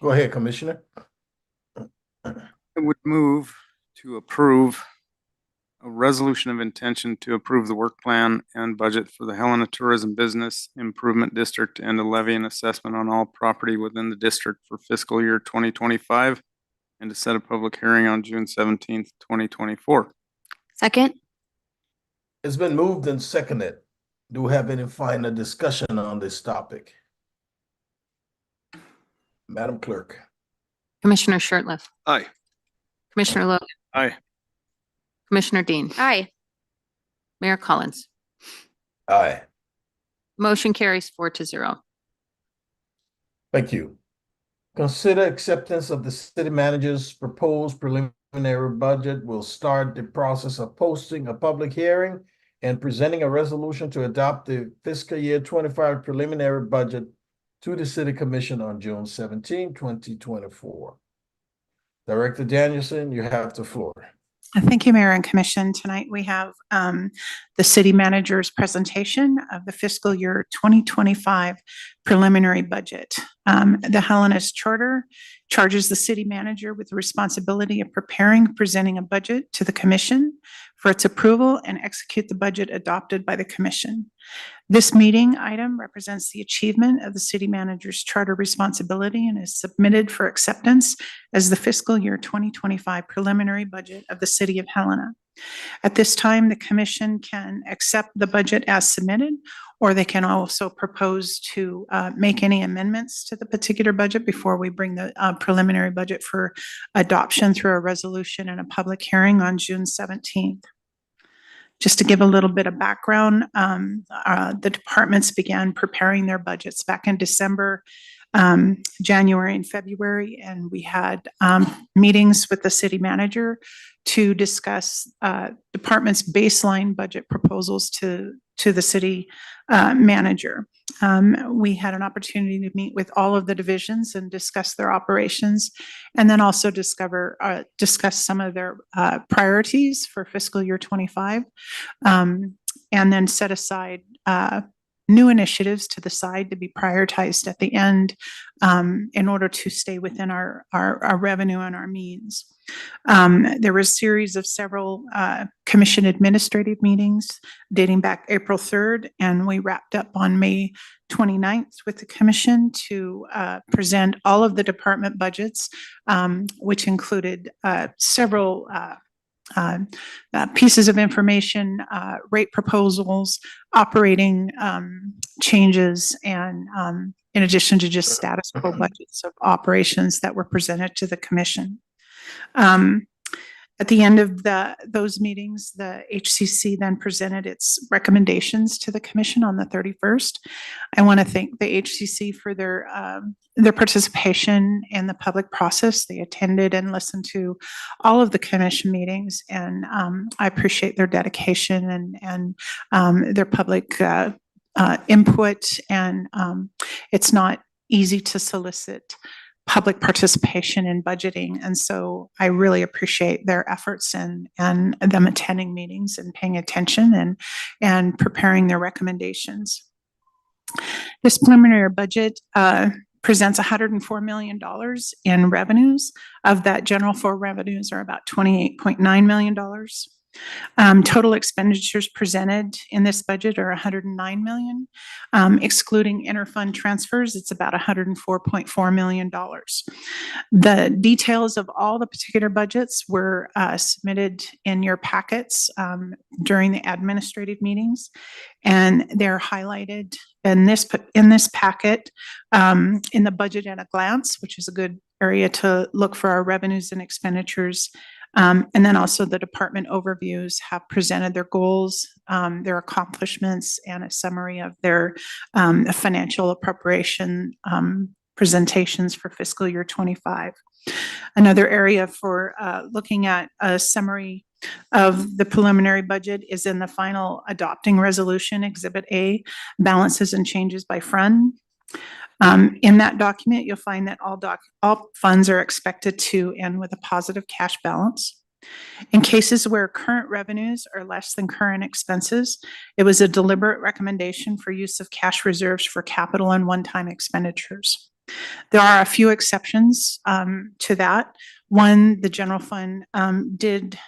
Go ahead, Commissioner. I would move to approve a resolution of intention to approve the work plan and budget for the Helena Tourism Business Improvement District and to levy an assessment on all property within the district for fiscal year 2025 and to set a public hearing on June 17th, 2024. Second. It's been moved and seconded. Do we have any final discussion on this topic? Madam Clerk. Commissioner Shertliff. Aye. Commissioner Logan. Aye. Commissioner Dean. Aye. Mayor Collins. Aye. Motion carries 4-0. Thank you. Consider acceptance of the city manager's proposed preliminary budget. Will start the process of posting a public hearing and presenting a resolution to adopt the fiscal year 25 preliminary budget to the City Commission on June 17, 2024. Director Danielson, you have the floor. Thank you, Mayor and Commission. Tonight we have the city manager's presentation of the fiscal year 2025 preliminary budget. The Helena's Charter charges the city manager with the responsibility of presenting a budget to the commission for its approval and execute the budget adopted by the commission. This meeting item represents the achievement of the city manager's charter responsibility and is submitted for acceptance as the fiscal year 2025 preliminary budget of the City of Helena. At this time, the commission can accept the budget as submitted, or they can also propose to make any amendments to the particular budget before we bring the preliminary budget for adoption through a resolution and a public hearing on June 17th. Just to give a little bit of background, the departments began preparing their budgets back in December, January and February, and we had meetings with the city manager to discuss departments' baseline budget proposals to to the city manager. We had an opportunity to meet with all of the divisions and discuss their operations, and then also discuss some of their priorities for fiscal year 25, and then set aside new initiatives to the side to be prioritized at the end in order to stay within our revenue and our means. There was a series of several commission administrative meetings dating back April 3rd, and we wrapped up on May 29th with the commission to present all of the department budgets, which included several pieces of information, rate proposals, operating changes, and in addition to just status quo budgets of operations that were presented to the commission. At the end of those meetings, the HCC then presented its recommendations to the commission on the 31st. I want to thank the HCC for their participation in the public process. They attended and listened to all of the commission meetings, and I appreciate their dedication and their public input. And it's not easy to solicit public participation in budgeting. And so I really appreciate their efforts and them attending meetings and paying attention and preparing their recommendations. This preliminary budget presents $104 million in revenues. Of that, general fund revenues are about $28.9 million. Total expenditures presented in this budget are $109 million. Excluding interfund transfers, it's about $104.4 million. The details of all the particular budgets were submitted in your packets during the administrative meetings, and they're highlighted in this packet in the budget at a glance, which is a good area to look for our revenues and expenditures. And then also the department overviews have presented their goals, their accomplishments, and a summary of their financial appropriation presentations for fiscal year 25. Another area for looking at a summary of the preliminary budget is in the final adopting resolution, Exhibit A, balances and changes by fund. In that document, you'll find that all funds are expected to end with a positive cash balance. In cases where current revenues are less than current expenses, it was a deliberate recommendation for use of cash reserves for capital and one-time expenditures. There are a few exceptions to that. One, the general fund did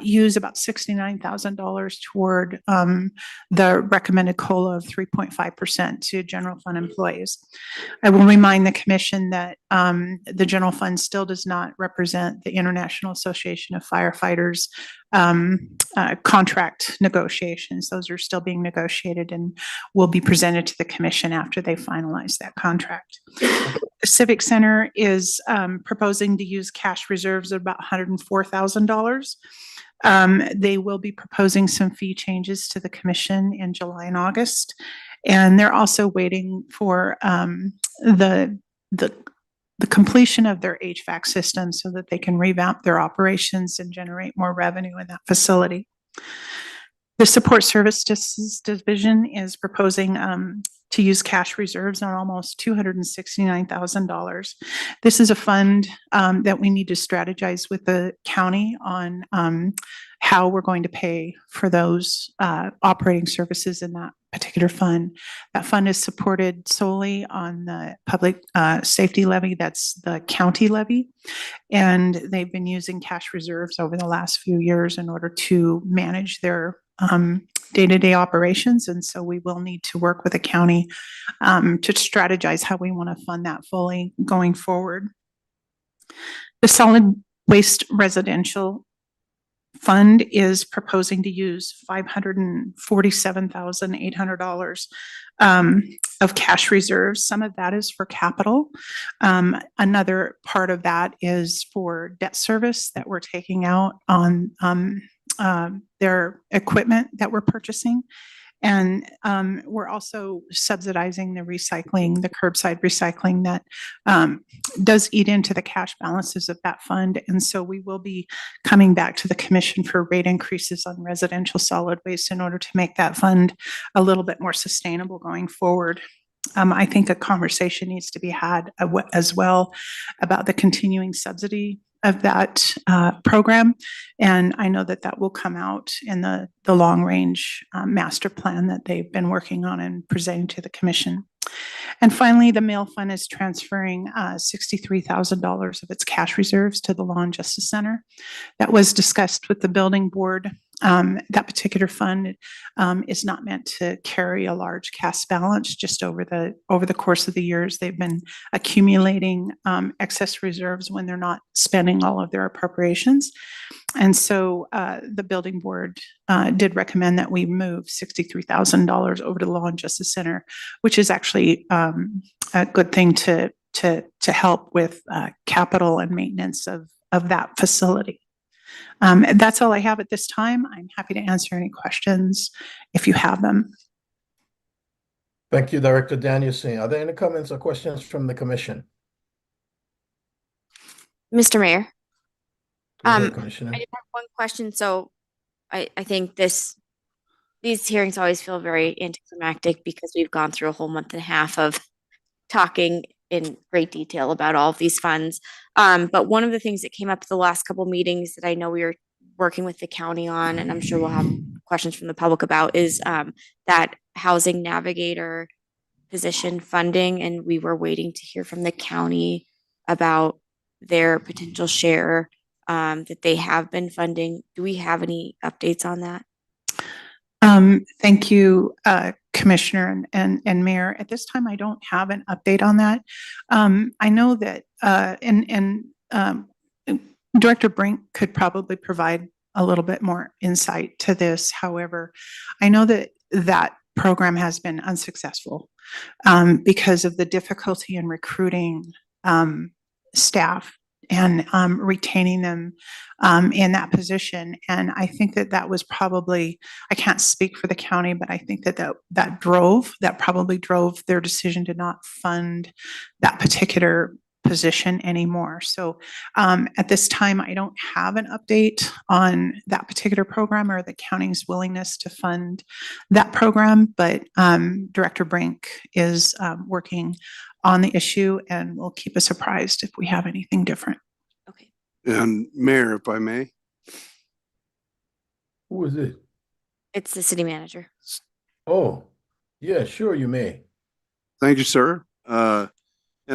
use about $69,000 toward the recommended COLA of 3.5% to general fund employees. I will remind the commission that the general fund still does not represent the International Association of Firefighters contract negotiations. Those are still being negotiated and will be presented to the commission after they finalize that contract. The Civic Center is proposing to use cash reserves of about $104,000. They will be proposing some fee changes to the commission in July and August, and they're also waiting for the completion of their HVAC system so that they can revamp their operations and generate more revenue in that facility. The Support Services Division is proposing to use cash reserves on almost $269,000. This is a fund that we need to strategize with the county on how we're going to pay for those operating services in that particular fund. That fund is supported solely on the public safety levy. That's the county levy. And they've been using cash reserves over the last few years in order to manage their day-to-day operations. And so we will need to work with the county to strategize how we want to fund that fully going forward. The Solid Waste Residential Fund is proposing to use $547,800 of cash reserves. Some of that is for capital. Another part of that is for debt service that we're taking out on their equipment that we're purchasing. And we're also subsidizing the recycling, the curbside recycling that does eat into the cash balances of that fund. And so we will be coming back to the commission for rate increases on residential solid waste in order to make that fund a little bit more sustainable going forward. I think a conversation needs to be had as well about the continuing subsidy of that program. And I know that that will come out in the long range master plan that they've been working on and presenting to the commission. And finally, the mail fund is transferring $63,000 of its cash reserves to the Law and Justice Center. That was discussed with the building board. That particular fund is not meant to carry a large cash balance. Just over the course of the years, they've been accumulating excess reserves when they're not spending all of their appropriations. And so the building board did recommend that we move $63,000 over to the Law and Justice Center, which is actually a good thing to help with capital and maintenance of that facility. That's all I have at this time. I'm happy to answer any questions if you have them. Thank you, Director Danielson. Are there any comments or questions from the commission? Mr. Mayor, Go ahead, I Commissioner. just have one question. So I think these hearings always feel very anticlimactic because we've gone through a whole month and a half of talking in great detail about all of these funds. But one of the things that came up at the last couple of meetings that I know we were working with the county on, and I'm sure we'll have questions from the public about, is that housing navigator position funding. And we were waiting to hear from the county about their potential share that they have been funding. Do we have any updates on that? Thank you, Commissioner and Mayor. At this time, I don't have an update on that. I know that, Director Brink could probably provide a little bit more insight to this. However, I know that that program has been unsuccessful because of the difficulty in recruiting staff and retaining them in that position. And I think that was probably, I can't speak for the county, but I think that probably drove their decision to not fund that particular position anymore. So at this time, I don't have an update on that particular program or the county's willingness to fund that program, but Director Brink is working on the issue and will keep us apprised if we have anything different. Okay. And Mayor, if I may. Who is it? It's the city manager. Oh, yeah, sure, you may. Thank you, sir. And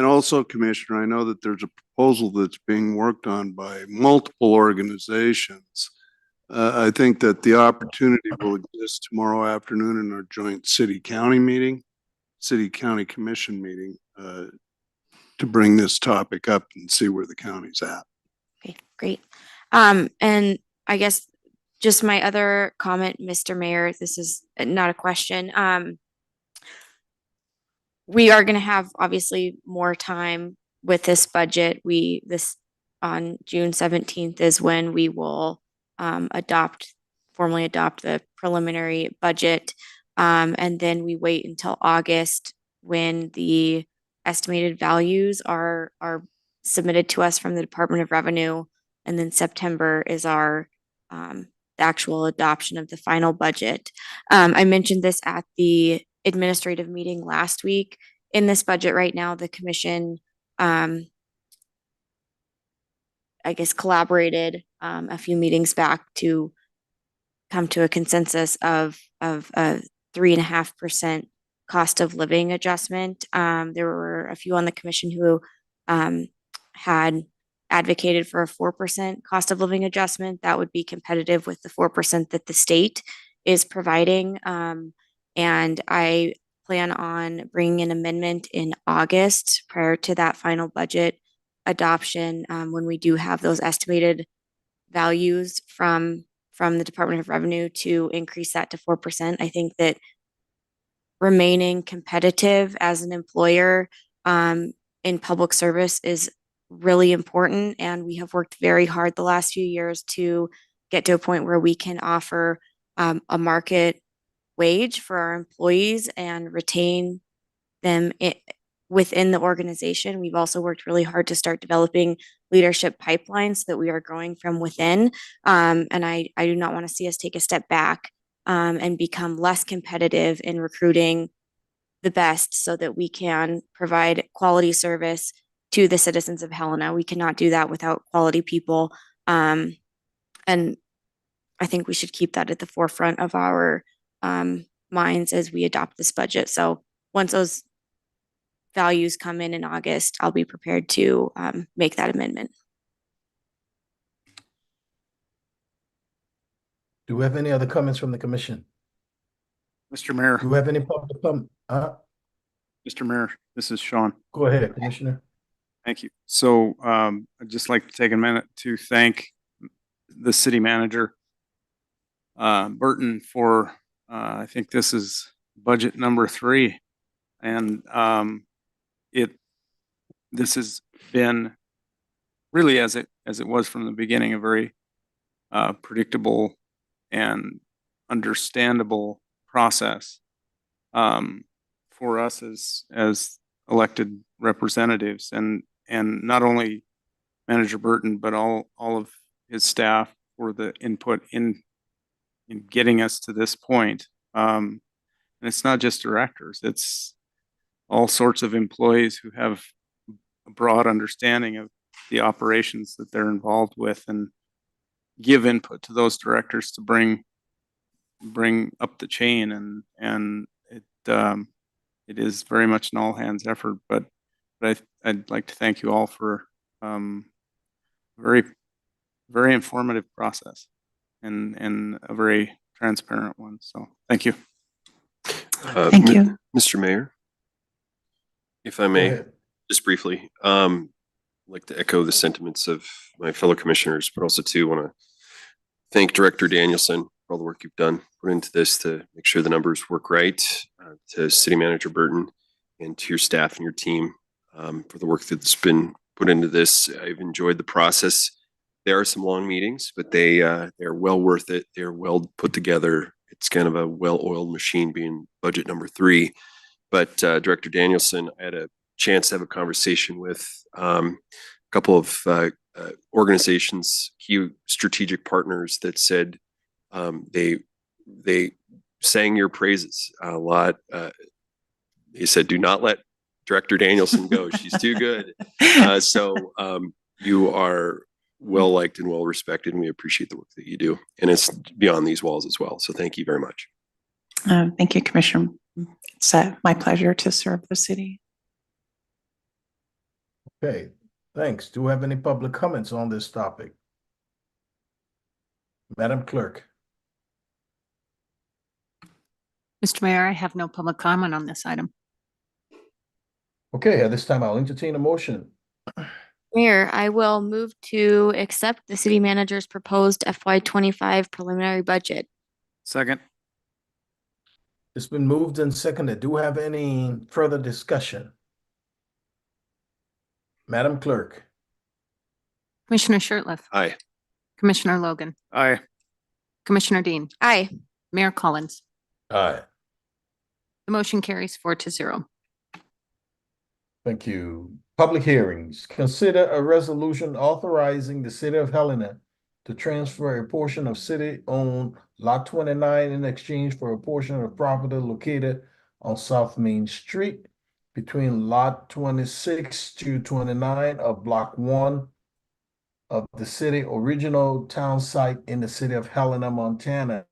also, Commissioner, I know that there's a proposal that's being worked on by multiple organizations. I think that the opportunity will exist tomorrow afternoon in our joint city-county commission meeting, to bring this topic up and see where the county's at. Okay, great. And I guess just my other comment, Mr. Mayor, this is not a question. We are going to have obviously more time with this budget. This on June 17th is when we will formally adopt the preliminary budget. And then we wait until August when the estimated values are submitted to us from the Department of Revenue. And then September is our the actual adoption of the final budget. I mentioned this at the administrative meeting last week. In this budget right now, the commission, I guess, collaborated a few meetings back to come to a consensus of a 3.5% cost of living adjustment. There were a few on the commission who had advocated for a 4% cost of living adjustment that would be competitive with the 4% that the state is providing. And I plan on bringing an amendment in August prior to that final budget adoption, when we do have those estimated values from the Department of Revenue to increase that to 4%. I think that remaining competitive as an employer in public service is really important, and we have worked very hard the last few years to get to a point where we can offer a market wage for our employees and retain them within the organization. We've also worked really hard to start developing leadership pipelines so that we are growing from within. And I do not want to see us take a step back and become less competitive in recruiting the best so that we can provide quality service to the citizens of Helena. We cannot do that without quality people. And I think we should keep that at the forefront of our minds as we adopt this budget. So once those values come in August, I'll be prepared to make that amendment. Do we have any other comments from the commission? Mr. Mayor. Do we have any public comment? Mr. Mayor, this is Sean. Go ahead, Commissioner. Thank you. So I'd just like to take a minute to thank the city manager, Burton, for I think this is budget number 3. And this has been really, as it was from the beginning, a very predictable and understandable process for us as elected representatives, and not only Manager Burton, but all of his staff for the input in getting us to this point. And it's not just directors, it's all sorts of employees who have a broad understanding of the operations that they're involved with and give input to those directors to bring up the chain, and it is very much an all hands effort, but I'd like to thank you all for very, very informative process and a very transparent one. So thank you. Thank you. Mr. Mayor, if I may, just briefly, I'd like to echo the sentiments of my fellow commissioners, but also too want to thank Director Danielson for all the work you've done put into this to make sure the numbers work right, to City Manager Burton and to your staff and your team for the work that's been put into this. I've enjoyed the process. There are some long meetings, but they're well worth it. They're well put together. It's kind of a well-oiled machine being budget number 3. But Director Danielson, I had a chance to have a conversation with a couple of organizations, key strategic partners that said they sang your praises a lot. They said, do not let Director Danielson go. She's too good. So you are well liked and well respected, and we appreciate the work that you do. And it's beyond these walls as well. So thank you very much. Thank you, Commissioner. It's my pleasure to serve the city. Okay, thanks. Do we have any public comments on this topic? Madam Clerk. Mr. Mayor, I have no public comment on this item. Okay, at this time, I'll entertain a motion. Mayor, I will move to accept the city manager's proposed FY25 preliminary budget. Second. It's been moved and seconded. Do we have any further discussion? Madam Clerk. Commissioner Shertliff. Aye. Commissioner Logan. Aye. Commissioner Dean. Aye. Mayor Collins. Aye. The motion carries 4-0. Thank you. Public hearings. Consider a resolution authorizing the City of Helena to transfer a portion of city-owned Lot 29 in exchange for a portion of property located on South Main Street between Lot 26 to 29 of Block 1 of the city original town site in the City of Helena, Montana.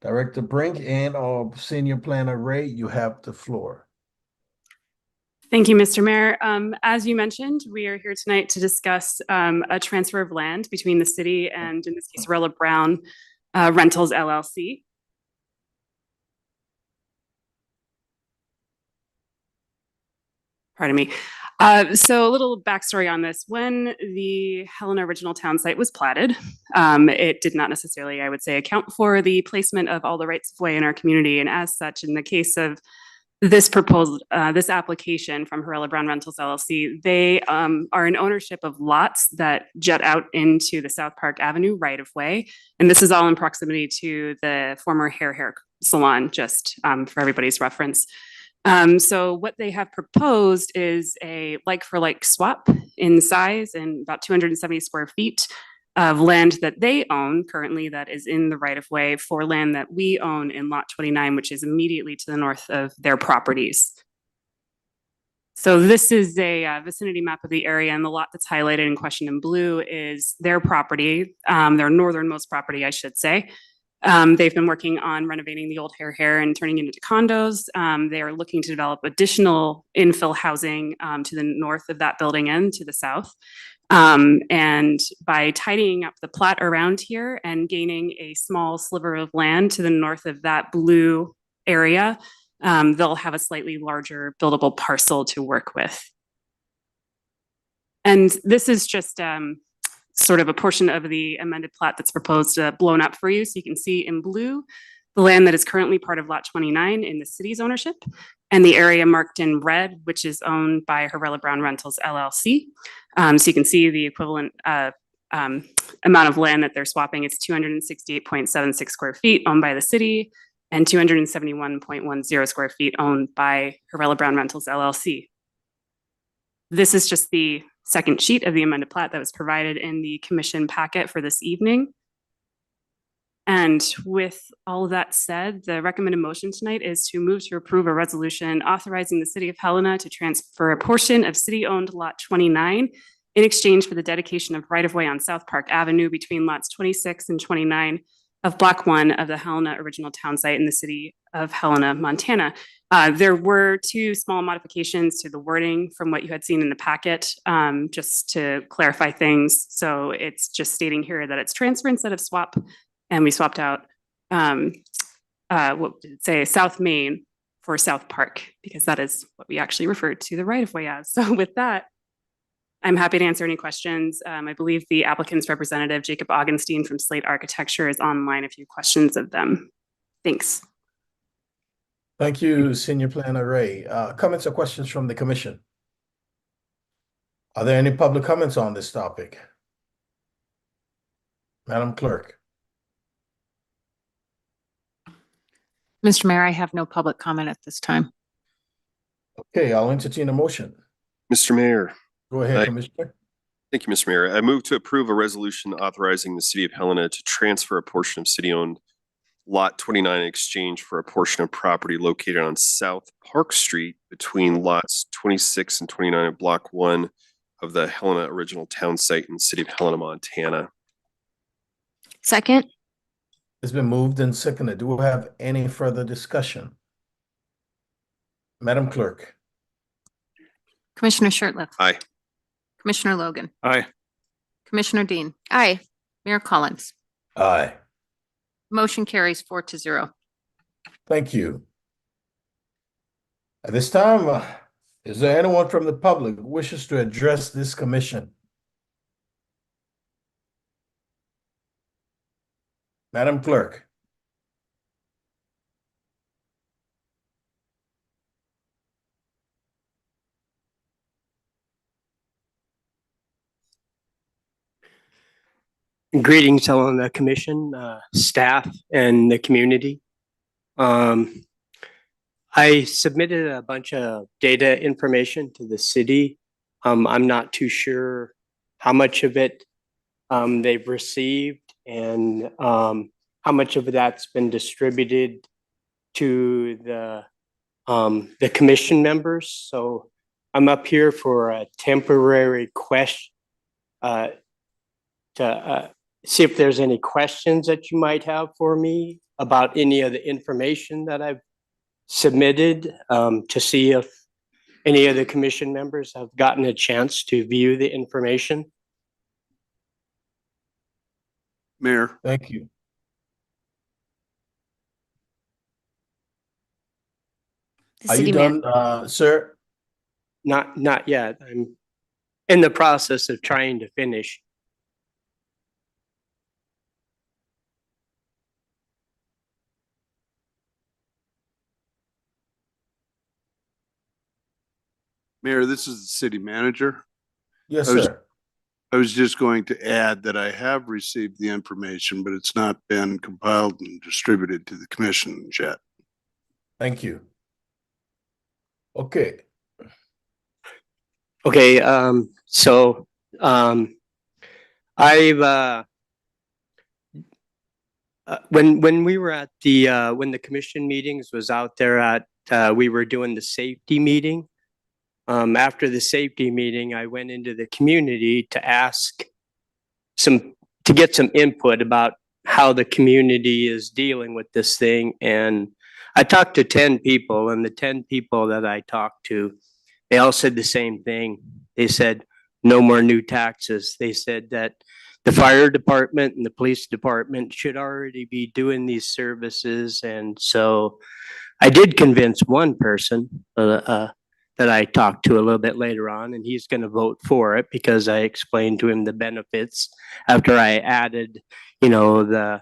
Director Brink and our Senior Planner Ray, you have the floor. Thank you, Mr. Mayor. As you mentioned, we are here tonight to discuss a transfer of land between the city and, in this case, Rella Brown Rentals LLC. Pardon me. So a little backstory on this. When the Helena original town site was platted, it did not necessarily, I would say, account for the placement of all the rights of way in our community. And as such, in the case of this proposed, this application from Rella Brown Rentals LLC, they are in ownership of lots that jut out into the South Park Avenue right of way. And this is all in proximity to the former hair salon, just for everybody's reference. So what they have proposed is a like-for-like swap in size and about 270 square feet of land that they own currently that is in the right-of-way for land that we own in Lot 29, which is immediately to the north of their properties. So this is a vicinity map of the area, and the lot that's highlighted in question in blue is their property, their northernmost property, I should say. They've been working on renovating the old hair and turning it into condos. They are looking to develop additional infill housing to the north of that building and to the south. And by tidying up the plat around here and gaining a small sliver of land to the north of that blue area, they'll have a slightly larger buildable parcel to work with. And this is just sort of a portion of the amended plat that's proposed blown up for you. So you can see in blue, the land that is currently part of Lot 29 in the city's ownership, and the area marked in red, which is owned by Harrella Brown Rentals LLC. So you can see the equivalent amount of land that they're swapping. It's 268.76 square feet owned by the city and 271.10 square feet owned by Harrella Brown Rentals LLC. This is just the second sheet of the amended plat that was provided in the commission packet for this evening. And with all of that said, the recommended motion tonight is to move to approve a resolution authorizing the City of Helena to transfer a portion of city-owned Lot 29 in exchange for the dedication of right-of-way on South Park Avenue between lots 26 and 29 of Block 1 of the Helena Original Town Site in the City of Helena, Montana. There were two small modifications to the wording from what you had seen in the packet, just to clarify things. So it's just stating here that it's transfer instead of swap, and we swapped out, what did it say, South Main for South Park, because that is what we actually referred to the right-of-way as. So with that, I'm happy to answer any questions. I believe the applicant's representative, Jacob Augenstein from Slate Architecture, is online if you have questions of them. Thanks. Thank you, Senior Planner Ray. Comments or questions from the commission? Are there any public comments on this topic? Madam Clerk. Mr. Mayor, I have no public comment at this time. Okay, I'll entertain a motion. Mr. Mayor. Go ahead, Commissioner. Thank you, Mr. Mayor. I move to approve a resolution authorizing the City of Helena to transfer a portion of city-owned Lot 29 in exchange for a portion of property located on South Park Street between lots 26 and 29 of Block 1 of the Helena Original Town Site in the City of Helena, Montana. Second. It's been moved and seconded. Do we have any further discussion? Madam Clerk. Commissioner Shertliff. Aye. Commissioner Logan. Aye. Commissioner Dean. Aye. Mayor Collins. Aye. Motion carries 4-0. Thank you. At this time, is there anyone from the public who wishes to address this commission? Madam Clerk. Greetings on the commission, staff, and the community. I submitted a bunch of data information to the city. I'm not too sure how much of it they've received and how much of that's been distributed to the commission members. So I'm up here for a temporary question to see if there's any questions that you might have for me about any of the information that I've submitted, to see if any of the commission members have gotten a chance to view the information. Mayor. Thank you. Are you done, sir? Not yet. I'm in the process of trying to finish. Mayor, this is the city manager. Yes, sir. I was just going to add that I have received the information, but it's not been compiled and distributed to the commission yet. Thank you. Okay, Okay, I've when we were at the when the commission meetings was out there at we were doing the safety meeting. After the safety meeting, I went into the community to ask to get some input about how the community is dealing with this thing. And I talked to 10 people, and the 10 people that I talked to, they all said the same thing. They said, no more new taxes. They said that the fire department and the police department should already be doing these services. And so I did convince one person that I talked to a little bit later on, and he's going to vote for it because I explained to him the benefits after I added, you know, the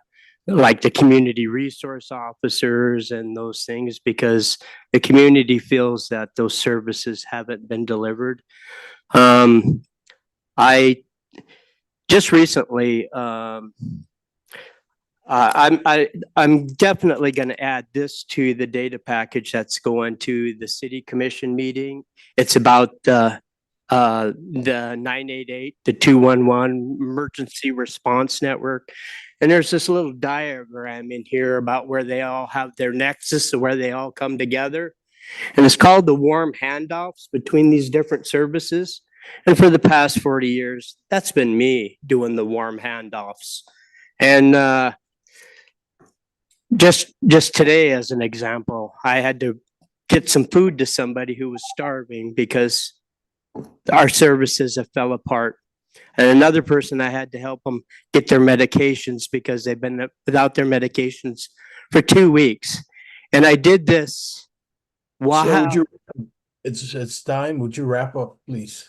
community resource officers and those things, because the community feels that those services haven't been delivered. I just recently, I'm definitely going to add this to the data package that's going to the city commission meeting. It's about the 988, the 211 emergency response network. And there's this little diagram in here about where they all have their nexus, where they all come together. And it's called the warm handoffs between these different services. And for the past 40 years, that's been me doing the warm handoffs. And just today, as an example, I had to get some food to somebody who was starving because our services have fell apart. And another person, I had to help them get their medications because they've been without their medications for 2 weeks. And I did this while so would you, it's time. Would you wrap up, please?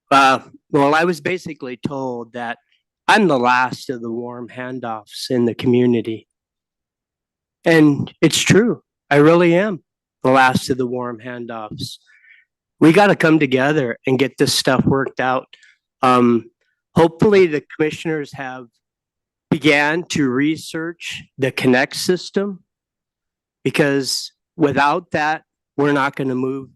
Well, I was basically told that I'm the last of the warm handoffs in the community. And it's true. I really am the last of the warm handoffs. We got to come together and get this stuff worked out. Hopefully the commissioners have began to research the Connect system, because without that, we're not going to move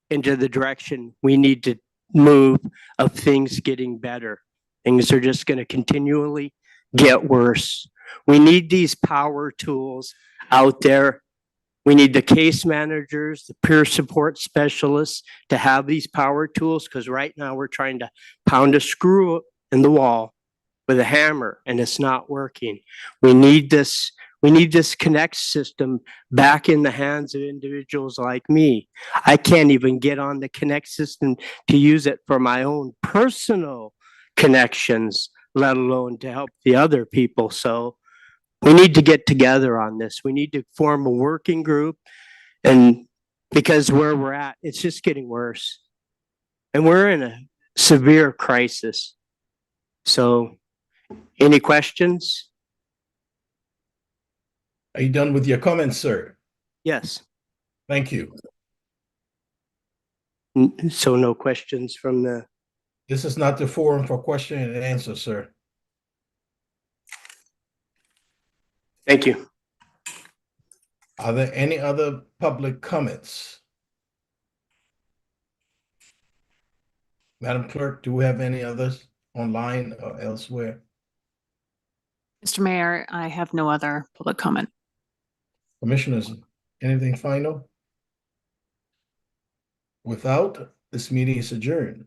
into the direction we need to move of things getting better. Things are just going to continually get worse. We need these power tools out there. We need the case managers, the peer support specialists to have these power tools, because right now we're trying to pound a screw in the wall with a hammer and it's not working. We need this Connect system back in the hands of individuals like me. I can't even get on the Connect system to use it for my own personal connections, let alone to help the other people. So we need to get together on this. We need to form a working group, and because where we're at, it's just getting worse. And we're in a severe crisis. So any questions? Are you done with your comments, sir? Yes. Thank you. So no questions from the... This is not the forum for question and answer, sir. Thank you. Are there any other public comments? Madam Clerk, do we have any others online or elsewhere? Mr. Mayor, I have no other public comment. Commissioners, anything final? Without, this meeting is adjourned.